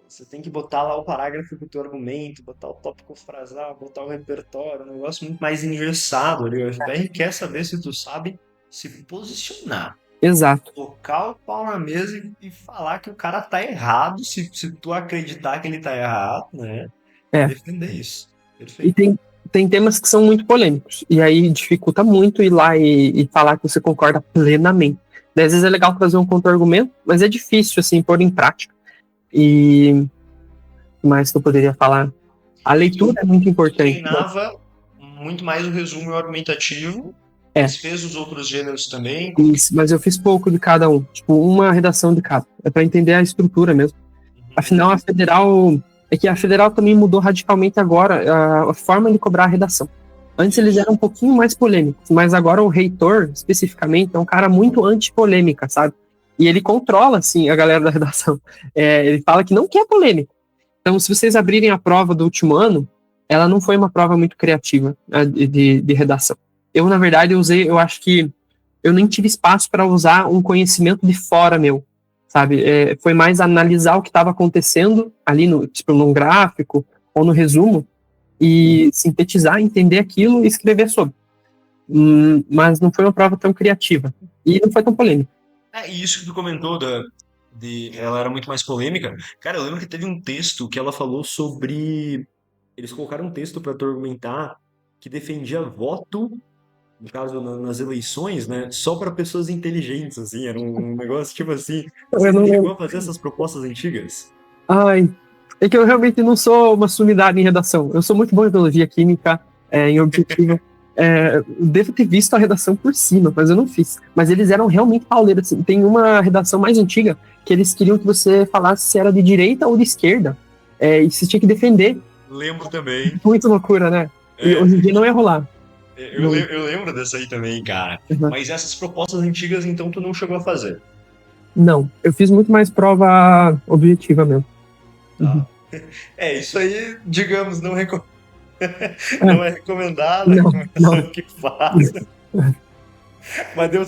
Você tem que botar lá o parágrafo do teu argumento, botar o tópico frasal, botar o repertório, um negócio muito mais engessado ali. O FPR quer saber se tu sabe se posicionar. Exato. Colocar o pau na mesa e falar que o cara tá errado, se tu acreditar que ele tá errado, né? Defender isso. Perfeito. E tem temas que são muito polêmicos. E aí dificulta muito ir lá e falar que você concorda plenamente. Às vezes é legal trazer um contra-argumento, mas é difícil, assim, pôr em prática. E mais que eu poderia falar. A leitura é muito importante. Treinava muito mais o resumo e o argumentativo. Mas fez os outros gêneros também. Isso, mas eu fiz pouco de cada um. Tipo, uma redação de cada. É para entender a estrutura mesmo. Afinal, a federal... É que a federal também mudou radicalmente agora a forma de cobrar a redação. Antes eles eram um pouquinho mais polêmicos, mas agora o reitor, especificamente, é um cara muito anti-polêmica, sabe? E ele controla, assim, a galera da redação. Ele fala que não quer polêmica. Então, se vocês abrirem a prova do último ano, ela não foi uma prova muito criativa, né, de redação. Eu, na verdade, eu acho que eu nem tive espaço para usar um conhecimento de fora meu, sabe? Foi mais analisar o que estava acontecendo ali num gráfico ou no resumo e sintetizar, entender aquilo e escrever sobre. Mas não foi uma prova tão criativa e não foi tão polêmica. E isso que tu comentou ela era muito mais polêmica. Cara, eu lembro que teve um texto que ela falou sobre... Eles colocaram um texto para tu argumentar que defendia voto, no caso, nas eleições, né? Só para pessoas inteligentes, assim. Era um negócio tipo assim. Você não chegou a fazer essas propostas antigas? Ai, é que eu realmente não sou uma sumidade em redação. Eu sou muito bom em biologia química, em objetivo. Devo ter visto a redação por cima, mas eu não fiz. Mas eles eram realmente pauleiros. Assim. Tem uma redação mais antiga que eles queriam que você falasse se era de direita ou de esquerda. E você tinha que defender. Lembro também. Muito loucura, né? E hoje em dia não ia rolar. Eu lembro dessa aí também, cara. Uhum. Mas essas propostas antigas, então, tu não chegou a fazer? Não, eu fiz muito mais prova objetiva mesmo. Tá. Isso aí, digamos, não é recomendado, é recomendação que faça. Mas deu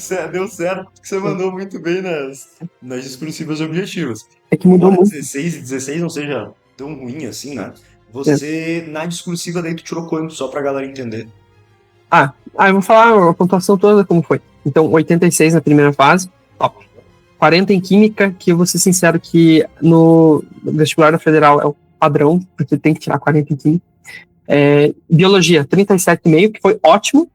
certo, porque você mandou muito bem nas discursivas objetivas. É que mudou muito. 16 e 16 não seja tão ruim assim, né? Você, na discursiva, daí tu tirou quanto, só pra galera entender? Eu vou falar a pontuação toda como foi. Então, 86 na primeira fase, top. 40 em química, que eu vou ser sincero que no vestibular da federal é o padrão, porque tem que tirar 40 em química. Biologia, 37,5, que foi ótimo.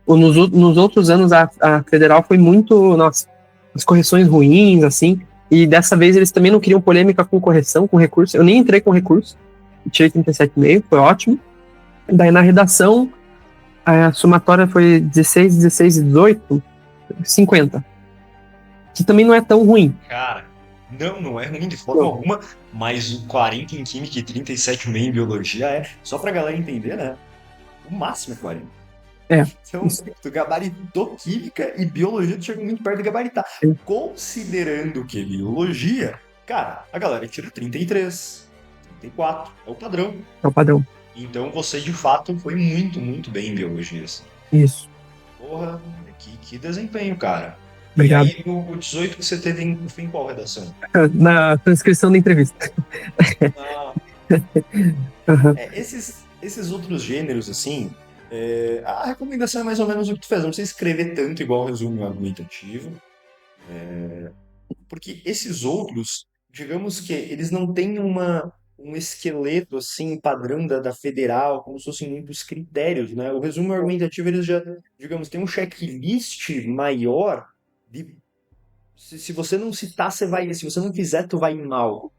Nos outros anos a federal foi muito, nossa, as correções ruins, assim, e dessa vez eles também não queriam polêmica com correção, com recurso. Eu nem entrei com recurso, tirei 37,5, foi ótimo. Daí na redação, a somatória foi 16, 16 e 18, 50. Que também não é tão ruim. Cara, não é ruim de forma alguma, mas o 40 em química e 37,5 em biologia só pra galera entender, né? O máximo é 40. Então, tu gabaritou química e biologia, tu chegou muito perto de gabaritar. Considerando que biologia, cara, a galera tira 33, 34, é o padrão. É o padrão. Então você, de fato, foi muito, muito bem em biologia. Assim. Isso. Porra, que desempenho, cara. Obrigado. E aí, o 18 que você teve em qual redação? Na transcrição da entrevista. Esses outros gêneros, assim, a recomendação é mais ou menos o que tu fez. Não precisa escrever tanto igual o resumo argumentativo. porque esses outros, digamos que eles não têm um esqueleto assim padrão da federal, como se fossem muitos critérios, né? O resumo argumentativo eles já, digamos, tem um checklist maior de se você não citar, você vai, se você não fizer, tu vai ir mal.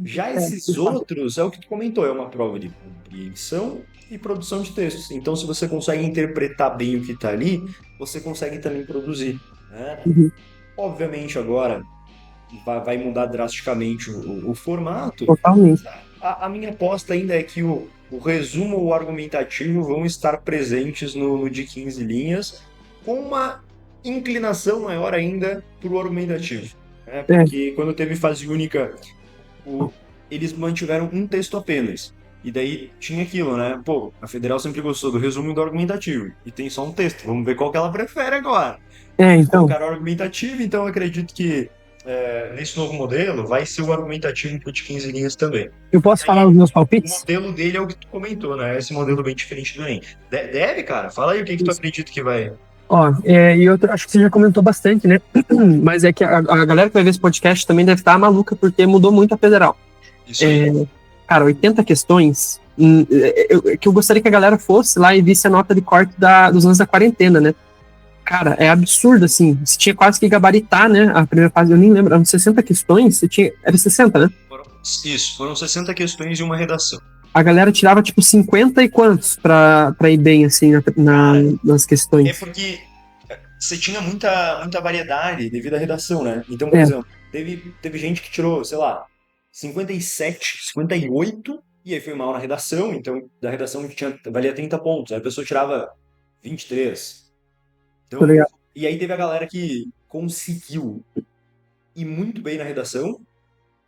Já esses de fato. outros, é o que tu comentou, é uma prova de compreensão e produção de textos. Então, se você consegue interpretar bem o que está ali, você consegue também produzir, né? Uhum. Obviamente, agora vai mudar drasticamente o formato, Totalmente. mas a minha aposta ainda é que o resumo ou o argumentativo vão estar presentes no de 15 linhas, com uma inclinação maior ainda para o argumentativo, né? É, Porque quando teve fase única o- eles mantiveram um texto apenas. E daí tinha aquilo, né? Pô, a Federal sempre gostou do resumo e do argumentativo. E tem só um texto. Vamos ver qual que ela prefere agora. Eles então, colocaram o argumentativo, então eu acredito que nesse novo modelo vai ser o argumentativo de 15 linhas também. eu posso E falar aí, os meus o palpites? modelo dele é o que tu comentou, né? Esse modelo bem diferente do NEM. Deve, cara? Fala aí o que que tu acredita que vai. Ó, e outro, acho que você já comentou bastante, né? Mas é que a galera que vai ver esse podcast também deve estar maluca porque mudou muito a federal. Isso aí. Cara, 80 questões. Que eu gostaria que a galera fosse lá e visse a nota de corte dos anos da quarentena, né? Cara, é absurdo, assim. Você tinha quase que gabaritar, né? A primeira fase, eu nem lembro, eram 60 questões, você tinha. Era 60, né? Foram 60 questões e uma redação. A galera tirava, tipo, 50 e quantos pra ir bem, assim, Cara, nas é questões. porque você tinha muita variedade devido à redação, né? Então, por É, exemplo, teve gente que tirou, sei lá, 57, 58, e aí foi mal na redação, então da redação valia 30 pontos, aí a pessoa tirava 23. tá Então, ligado? e aí teve a galera que conseguiu ir muito bem na redação,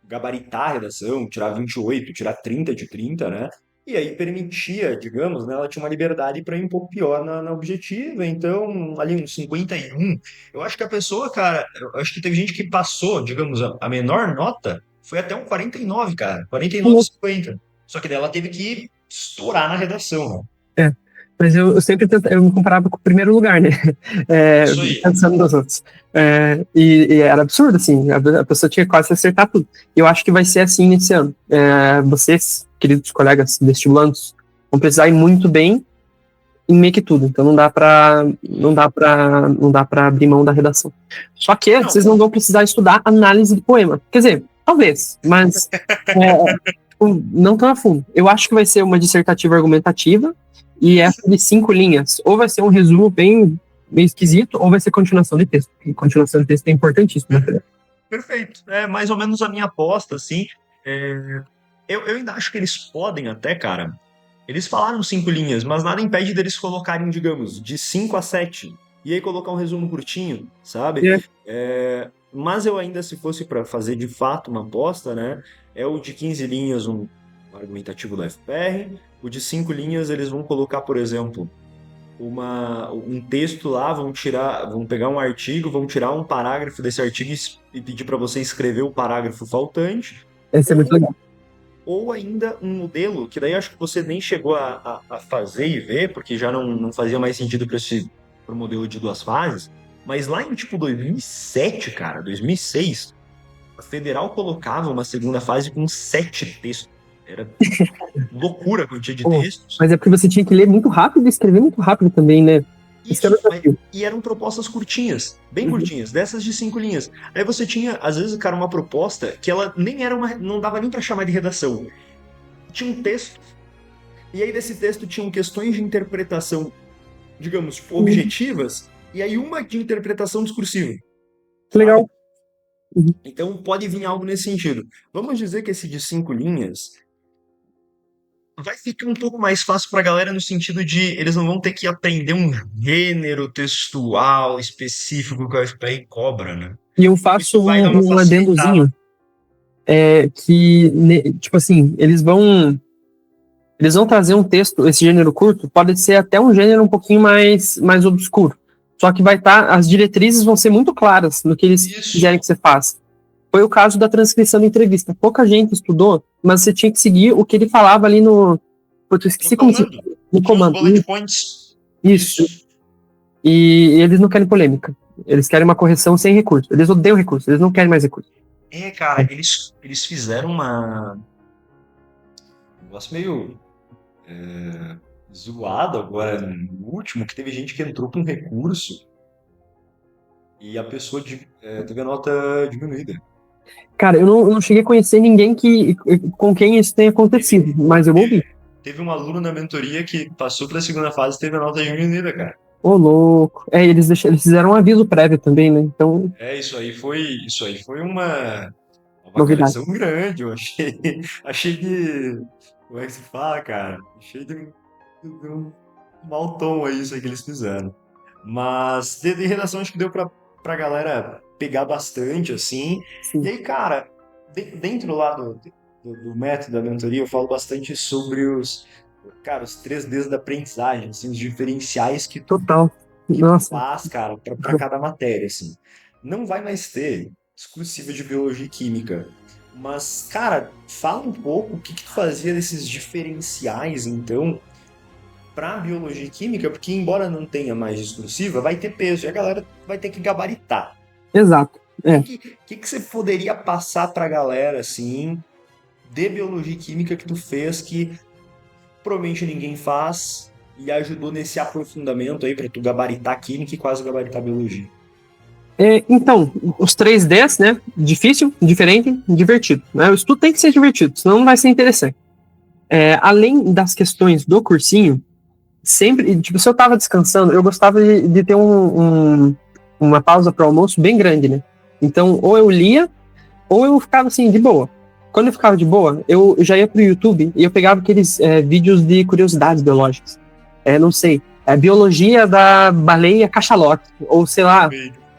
gabaritar a redação, tirar 28, tirar 30 de 30, né? E aí permitia, digamos, né, ela tinha uma liberdade para ir um pouco pior na objetiva, então ali uns 51. Eu acho que a pessoa, cara, eu acho que teve gente que passou, digamos, a menor nota foi até um 49, cara, 49, 50. Só que daí ela teve que estourar na redação, né? É. Mas eu sempre eu me comparava com o primeiro lugar, né? É, Isso aí. pensando nos outros. E era absurdo, assim, a pessoa tinha quase que acertar tudo. E eu acho que vai ser assim nesse ano. Vocês, queridos colegas vestibulandos, vão precisar ir muito bem em meio que tudo. Então não dá pra abrir mão da redação. Só que Não, vocês não vão precisar estudar análise de poema. Quer dizer, talvez, mas não tão a fundo. Eu acho que vai ser uma dissertativa argumentativa e essa de 5 linhas. Ou vai ser um resumo bem esquisito, ou vai ser continuação de texto. E continuação de texto é importantíssimo, né? perfeito. É mais ou menos a minha aposta, assim. Eu ainda acho que eles podem até, cara. Eles falaram 5 linhas, mas nada impede deles colocarem, digamos, de 5 a 7. E aí colocar um resumo curtinho, sabe? É. Mas eu ainda, se fosse para fazer de fato uma aposta, né? É o de 15 linhas, um argumentativo do FPR. O de 5 linhas, eles vão colocar, por exemplo, um texto lá, vão pegar um artigo, vão tirar um parágrafo desse artigo e pedir para você escrever o parágrafo faltante. Esse é muito legal. Ou ainda um modelo, que daí acho que você nem chegou a fazer e ver, porque já não fazia mais sentido para o modelo de 2 fases, mas lá em tipo 2007, cara, 2006, a Federal colocava uma segunda fase com 7 textos. Era loucura a quantia de textos. Mas é porque você tinha que ler muito rápido e escrever muito rápido também, né? Esse era o Isso, desafio. e eram propostas curtinhas, bem Uhum. curtinhas, dessas de 5 linhas. Aí você tinha, às vezes, cara, uma proposta que ela nem era não dava nem para chamar de redação. Tinha um texto, e aí desse texto tinham questões de interpretação, digamos, objetivas, e aí uma de interpretação discursiva. Que legal. Então pode vir algo nesse sentido. Vamos dizer que esse de 5 linhas vai ficar um pouco mais fácil para a galera no sentido de eles não vão ter que aprender um gênero textual específico que o FPI cobra, né? E eu faço Isso vai dar uma um facilitada. adendozinho, tipo assim, eles vão trazer um texto, esse gênero curto, pode ser até um gênero um pouquinho mais obscuro. Só que as diretrizes vão ser muito claras no que eles Isso. quiserem que você faça. Foi o caso da transcrição da entrevista. Pouca gente estudou, mas você tinha que seguir o que ele falava ali no. Putz, eu esqueci como comando. no comando. Bullet points. Isso. E eles não querem polêmica. Eles querem uma correção sem recurso. Eles odeiam recurso, eles não querem mais recurso. Cara, eles fizeram um negócio meio zoado agora no último, que teve gente que entrou com recurso e a pessoa teve a nota diminuída. Cara, eu não cheguei a conhecer ninguém com quem isso tenha acontecido, mas eu ouvi. Teve um aluno na mentoria que passou pela segunda fase e teve a nota diminuída, cara. Ô, louco. Eles fizeram um aviso prévio também, né? Então, Isso aí foi uma novidade. correção grande, eu achei. Achei que. Como é que se fala, cara? Achei de um mau tom aí isso aí que eles fizeram. Mas de redação acho que deu pra galera pegar bastante, assim. E Sim. aí, cara, dentro lá do método da mentoria, eu falo bastante sobre os 3Ds da aprendizagem, assim, os diferenciais Total. que tu Nossa. faz, cara, para cada matéria, assim. Não vai mais ter exclusiva de biologia e química. Mas, cara, fala um pouco o que tu fazia desses diferenciais, então, para biologia e química, porque embora não tenha mais exclusiva, vai ter peso e a galera vai ter que gabaritar. Exato. O que você poderia passar para a galera, assim, de biologia e química que tu fez que provavelmente ninguém faz e ajudou nesse aprofundamento aí para tu gabaritar química e quase gabaritar biologia? Então, os 3Ds, né? Difícil, diferente, divertido. Né? O estudo tem que ser divertido, senão não vai ser interessante. Além das questões do cursinho, sempre, tipo, se eu tava descansando, eu gostava de ter uma pausa para o almoço bem grande, né? Então, ou eu lia, ou eu ficava assim, de boa. Quando eu ficava de boa, eu já ia pro YouTube e eu pegava aqueles vídeos de curiosidades biológicas. Não sei, biologia da baleia cachalote, ou sei lá,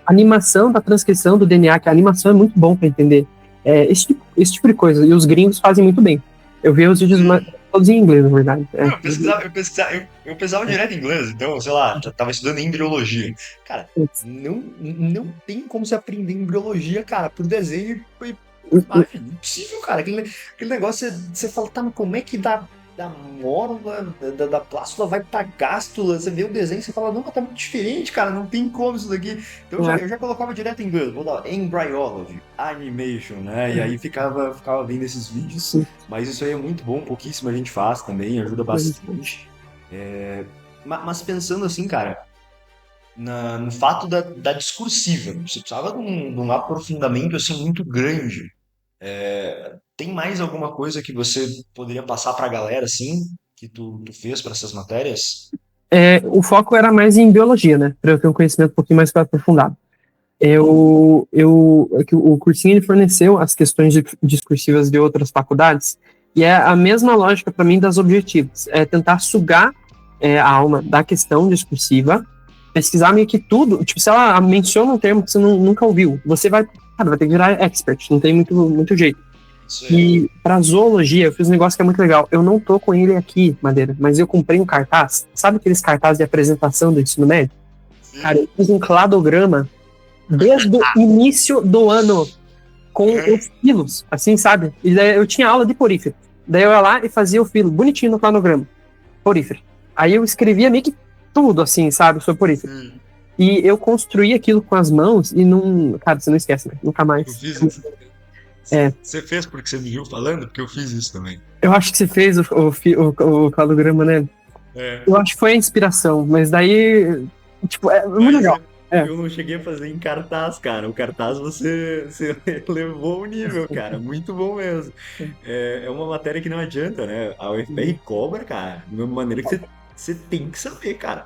animação da transcrição do DNA, que a animação é muito bom para entender. Esse tipo de coisa. E os gringos fazem muito bem. Eu vi os vídeos todos em inglês, na verdade. Eu pesquisava direto em inglês, então, sei lá, já tava estudando embriologia. Cara, não tem como se aprender embriologia, cara, por desenho e imagem. Impossível, cara. Aquele negócio, você fala, tá, mas como é que da mórula, da plástula vai pra gástula? Você vê o desenho e você fala, não, mas tá muito diferente, cara, não tem como isso daqui. Então eu já colocava direto em inglês, vou dar Embryology, Animation, né? E aí ficava vendo esses vídeos. Mas isso aí é muito bom, pouquíssima gente faz também, ajuda bastante. Mas pensando assim, cara, no fato da discursiva, você precisava de um aprofundamento assim muito grande. Tem mais alguma coisa que você poderia passar para a galera assim que tu fez para essas matérias? O foco era mais em biologia, né? Para eu ter um conhecimento um pouquinho mais aprofundado. O cursinho ele forneceu as questões discursivas de outras faculdades, e é a mesma lógica para mim das objetivas. É tentar sugar a alma da questão discursiva, pesquisar meio que tudo. Tipo, se ela menciona um termo que você nunca ouviu, você vai ter que virar expert, não tem muito jeito. E para zoologia, eu fiz um negócio que é muito legal. Eu não tô com ele aqui, Madeira, mas eu comprei um cartaz. Sabe aqueles cartazes de apresentação do ensino médio? Sim. Cara, eu fiz um cladograma desde o início do ano com os filos, assim, sabe? E daí eu tinha aula de porífero. Daí eu ia lá e fazia o filo bonitinho no cladograma. Porífero. Aí eu escrevia meio que tudo, assim, sabe, sobre porífero. E eu construí aquilo com as mãos e não... Cara, você não esquece, né? Nunca mais. Eu fiz isso. Você fez porque você me viu falando? Porque eu fiz isso também. Eu acho que você fez o cladograma, né? Eu acho que foi a inspiração, mas daí... Tipo, é muito legal. Eu não cheguei a fazer em cartaz, cara. O cartaz você levou o nível, cara. Muito bom mesmo. É uma matéria que não adianta, né? A UFR cobra, cara, de uma maneira que você tem que saber, cara.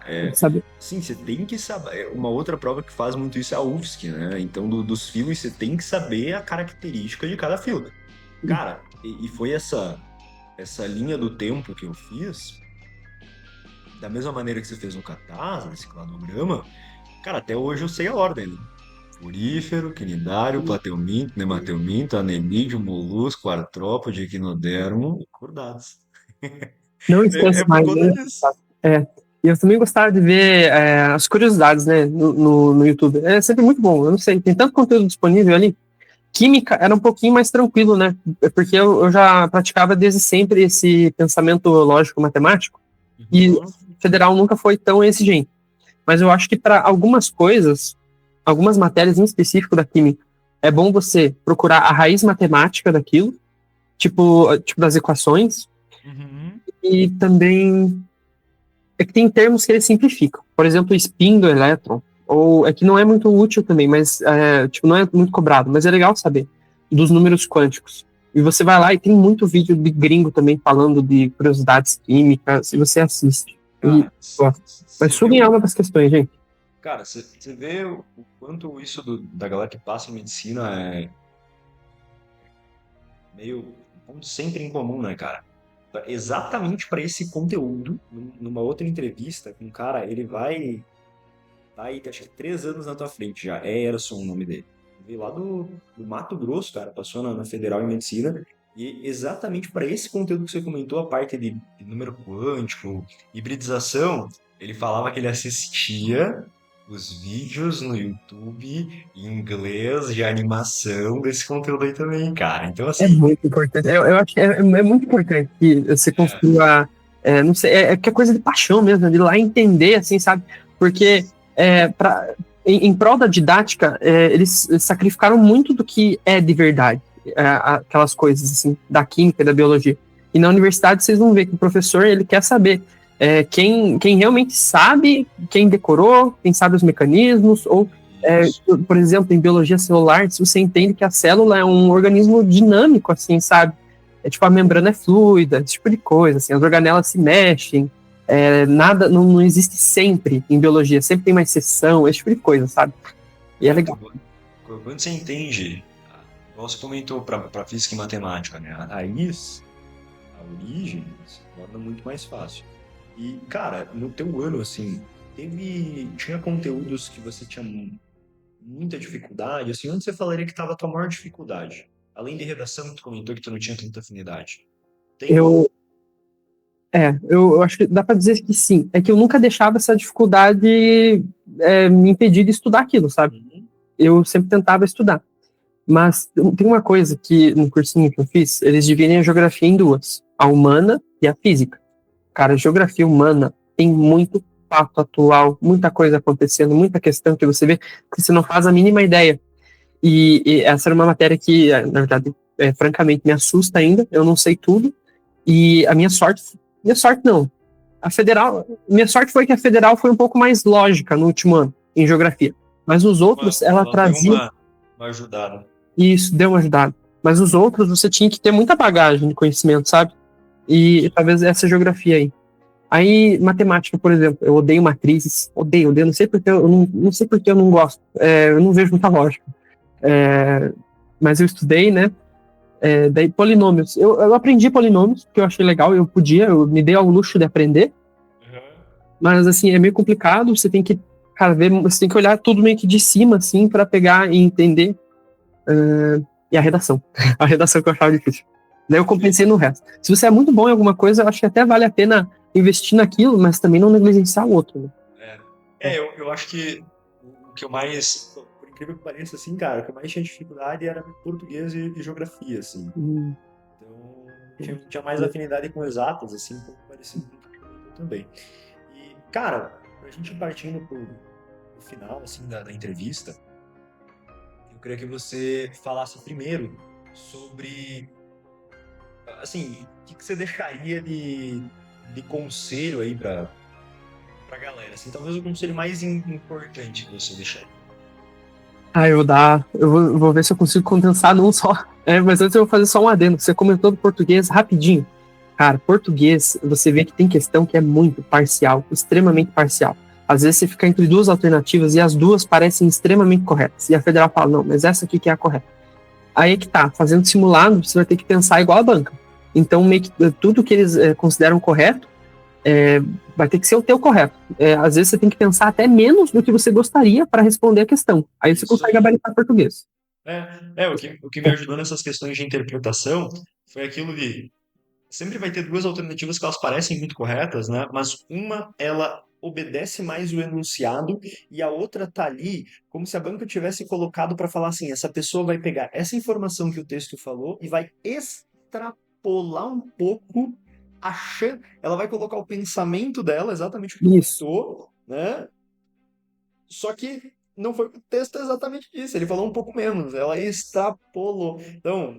Sim, você tem que saber. Uma outra prova que faz muito isso é a UFSC, né? Então, dos filos, você tem que saber a característica de cada filo. Cara, e foi essa linha do tempo que eu fiz, da mesma maneira que você fez no cartaz, nesse cladograma. Cara, até hoje eu sei a ordem, né? Porífero, quinidário, plateuminto, nemateuminto, anemídeo, molusco, artrópode, equinodermo, acordados. Não esquece mais, né? E eu também gostava de ver as curiosidades, né, no YouTube. É sempre muito bom, eu não sei, tem tanto conteúdo disponível ali. Química era um pouquinho mais tranquilo, né? Porque eu já praticava desde sempre esse pensamento lógico-matemático, e federal nunca foi tão exigente. Mas eu acho que para algumas coisas algumas matérias em específico da química, é bom você procurar a raiz matemática daquilo, tipo das equações, Uhum. e também é que tem termos que eles simplificam. Por exemplo, o spin do elétron, ou é que não é muito útil também, mas não é muito cobrado, mas é legal saber dos números quânticos. E você vai lá e tem muito vídeo de gringo também falando de curiosidades químicas, e você assiste. E, Cara, ó, mas você vê subem alma das questões, gente. cara, você vê o quanto isso da galera que passa em medicina é meio um ponto sempre em comum, né, cara? Exatamente para esse conteúdo, numa outra entrevista, um cara, ele tá aí, acho que 3 anos na tua frente já, é Erson o nome dele. Veio lá do Mato Grosso, cara, passou na Federal em Medicina, e exatamente para esse conteúdo que você comentou, a parte de número quântico, hibridização, ele falava que ele assistia os vídeos no YouTube em inglês de animação desse conteúdo aí também, cara. Então, É assim, muito importante. Eu acho que é muito importante que você é, construa. Não sei, é que é coisa de paixão mesmo, de ir lá entender, assim, sabe? Porque em prol da didática, eles sacrificaram muito do que é de verdade, aquelas coisas, assim, da química e da biologia. E na universidade vocês vão ver que o professor, ele quer saber quem realmente sabe, quem decorou, quem sabe os mecanismos, ou isso. por exemplo, em biologia celular, se você entende que a célula é um organismo dinâmico, assim, sabe? Tipo, a membrana é fluida, esse tipo de coisa, assim, as organelas se mexem, nada, não existe sempre em biologia, sempre tem uma exceção, esse tipo de coisa, sabe? E é legal. Quando você entende, igual você comentou para física e matemática, né? A raiz, a origem, se torna muito mais fácil. E, cara, no teu ano, assim, tinha conteúdos que você tinha muita dificuldade, assim, onde você falaria que estava a tua maior dificuldade? Além de redação, que tu comentou que tu não tinha tanta afinidade. Tem Eu, eu acho que dá para dizer que sim. É que eu nunca deixava essa dificuldade me impedir de estudar aquilo, sabe? Uhum. Eu sempre tentava estudar. Mas tem uma coisa que no cursinho que eu fiz, eles dividem a geografia em duas, a humana e a física. Cara, geografia humana tem muito fato atual, muita coisa acontecendo, muita questão que você vê que você não faz a mínima ideia. E essa era uma matéria que, na verdade, francamente me assusta ainda. Eu não sei tudo. E a minha sorte não. Minha sorte foi que a federal foi um pouco mais lógica no último ano em geografia. Mas os outros, ela Ela deu trazia uma ajudada. e isso deu uma ajudada. Mas os outros, você tinha que ter muita bagagem de conhecimento, sabe? E talvez essa geografia aí. Aí, matemática, por exemplo, eu odeio matrizes, odeio, não sei porque não sei porque eu não gosto, eu não vejo muita lógica. Mas eu estudei, né? Daí, polinômios. Eu aprendi polinômios, que eu achei legal, eu me dei ao luxo de aprender, Uhum. mas assim, é meio complicado, cara, você tem que olhar tudo meio que de cima, assim, para pegar e entender. E a redação. A redação que eu achava difícil. Daí eu compensei no resto. Se você é muito bom em alguma coisa, eu acho que até vale a pena investir naquilo, mas também não negligenciar o outro, né? Eu acho que o que eu mais, por incrível que pareça, assim, cara, o que eu mais tinha dificuldade era português e geografia, assim. Hum, Então, tinha mais afinidade com exatas, assim, um pouco parecido com o que eu comentou também. E, cara, pra gente ir partindo pro final, assim, da entrevista, eu queria que você falasse primeiro sobre, assim, o que você deixaria de conselho aí pra galera, assim, talvez o conselho mais importante que você deixaria. eu vou ver se eu consigo condensar num só. Mas antes eu vou fazer só um adendo. Você comentou do português rapidinho. Cara, português, você vê que tem questão que é muito parcial, extremamente parcial. Às vezes você fica entre duas alternativas e as duas parecem extremamente corretas. E a federal fala, não, mas essa aqui que é a correta. Aí é que tá, fazendo simulado, você vai ter que pensar igual a banca. Então, meio que tudo que eles consideram correto vai ter que ser o teu correto. Às vezes você tem que pensar até menos do que você gostaria para responder a questão. Aí você Isso consegue aí. gabaritar português. O que me ajudou nessas questões de interpretação foi aquilo de sempre vai ter duas alternativas que elas parecem muito corretas, né? Mas uma, ela obedece mais o enunciado e a outra tá ali como se a banca tivesse colocado para falar assim, essa pessoa vai pegar essa informação que o texto falou e vai extrapolar um pouco achando, ela vai colocar o pensamento dela, exatamente o que tu Isso. comentou, né? Só que não foi o texto exatamente disso, ele falou um pouco menos, ela extrapolou. Então,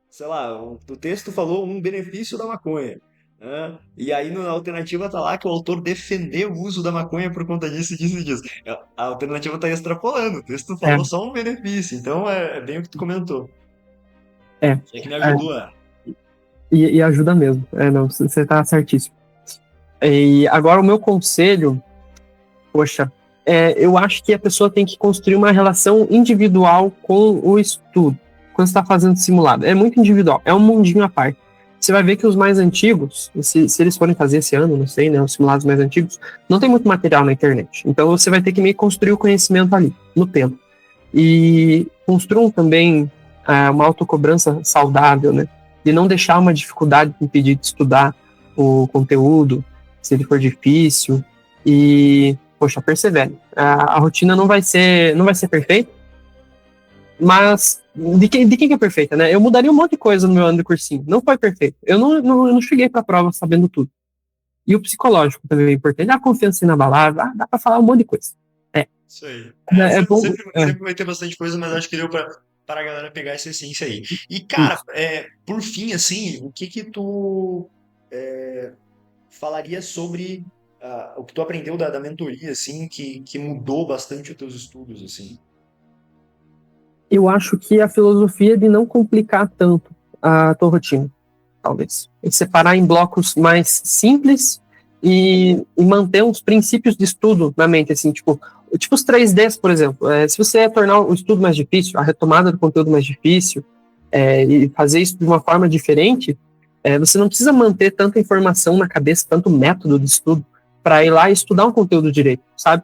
sei lá, o texto falou um benefício da maconha, né? E aí na alternativa tá lá que o autor defendeu o uso da maconha por conta disso, disso e disso. A alternativa tá extrapolando, o texto É, falou só um benefício, então é bem o que tu comentou. é, É que me é, ajudou, é. e ajuda mesmo. Não, você tá certíssimo. E agora o meu conselho, poxa, eu acho que a pessoa tem que construir uma relação individual com o estudo, quando está fazendo simulado. É muito individual, é um mundinho à parte. Você vai ver que os mais antigos, se eles forem fazer esse ano, não sei, né, os simulados mais antigos, não tem muito material na internet. Então você vai ter que meio que construir o conhecimento ali, no tempo. E construam também uma autocobrança saudável, né? De não deixar uma dificuldade impedir de estudar o conteúdo, se ele for difícil. E, poxa, persevere. A rotina não vai ser perfeita, mas de quem que é perfeita, né? Eu mudaria um monte de coisa no meu ano de cursinho. Não foi perfeito. Eu não cheguei para a prova sabendo tudo. E o psicológico também é importante. A confiança inabalável, dá para falar um monte de coisa. É, Isso aí. é bom. Sempre vai ter bastante coisa, mas acho que deu para a galera pegar essa essência aí. E, cara, Isso. por fim, assim, o que que tu falaria sobre o que tu aprendeu da mentoria, assim, que mudou bastante os teus estudos, assim? Eu acho que a filosofia é de não complicar tanto a tua rotina, talvez. E separar em blocos mais simples e manter uns princípios de estudo na mente, assim, tipo os 3Ds, por exemplo. Se você tornar o estudo mais difícil, a retomada do conteúdo mais difícil, e fazer isso de uma forma diferente, você não precisa manter tanta informação na cabeça, tanto método de estudo, para ir lá e estudar um conteúdo direito, sabe?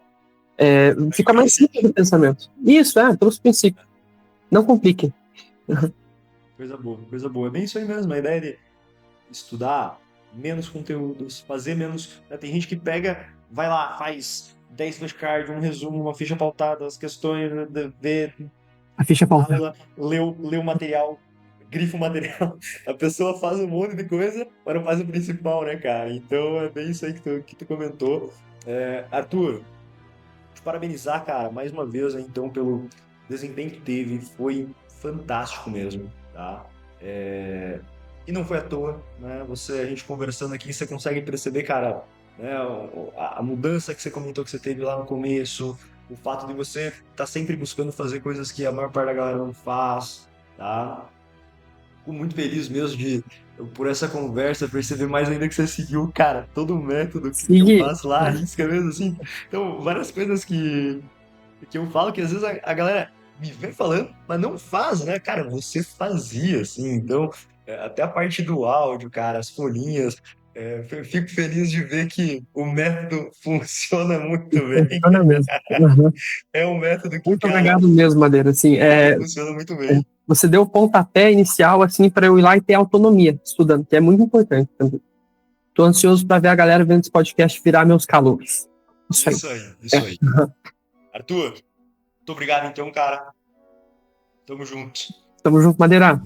Fica mais simples o pensamento. Isso, pelos princípios. Não compliquem. Coisa boa, coisa boa. É bem isso aí mesmo, a ideia de estudar menos conteúdos, fazer menos. Né? Tem gente que pega, vai lá, faz 10 flashcards, um resumo, uma ficha pautada, as questões, vê A ficha pautada. aula, lê o material, grifa o material. A pessoa faz um monte de coisa, mas não faz o principal, né, cara? Então é bem isso aí que tu comentou. Arthur, te parabenizar, cara, mais uma vez, né, então, pelo desempenho que teve. Foi fantástico mesmo, tá? E não foi à toa, né? A gente conversando aqui, você consegue perceber, cara, né, a mudança que você comentou que você teve lá no começo, o fato de você estar sempre buscando fazer coisas que a maior parte da galera não faz, tá? Fico muito feliz mesmo por essa conversa, perceber mais ainda que você seguiu, cara, todo o método que eu Siga. faço lá, risca mesmo, assim. Então, várias coisas que eu falo que às vezes a galera me vem falando, mas não faz, né? Cara, você fazia, assim. Então, até a parte do áudio, cara, as folhinhas, eu fico feliz de ver que o método funciona muito bem. Funciona mesmo. Uhum. É um método que, Muito cara, obrigado mesmo, Madeira. Assim, funciona muito bem. você deu o pontapé inicial assim para eu ir lá e ter autonomia estudando, que é muito importante também. Tô ansioso para ver a galera vendo esse podcast virar meus calouros. Isso aí. Isso aí, isso aí. Arthur, muito obrigado então, cara. Tamo junto. Tamo junto, Madeira.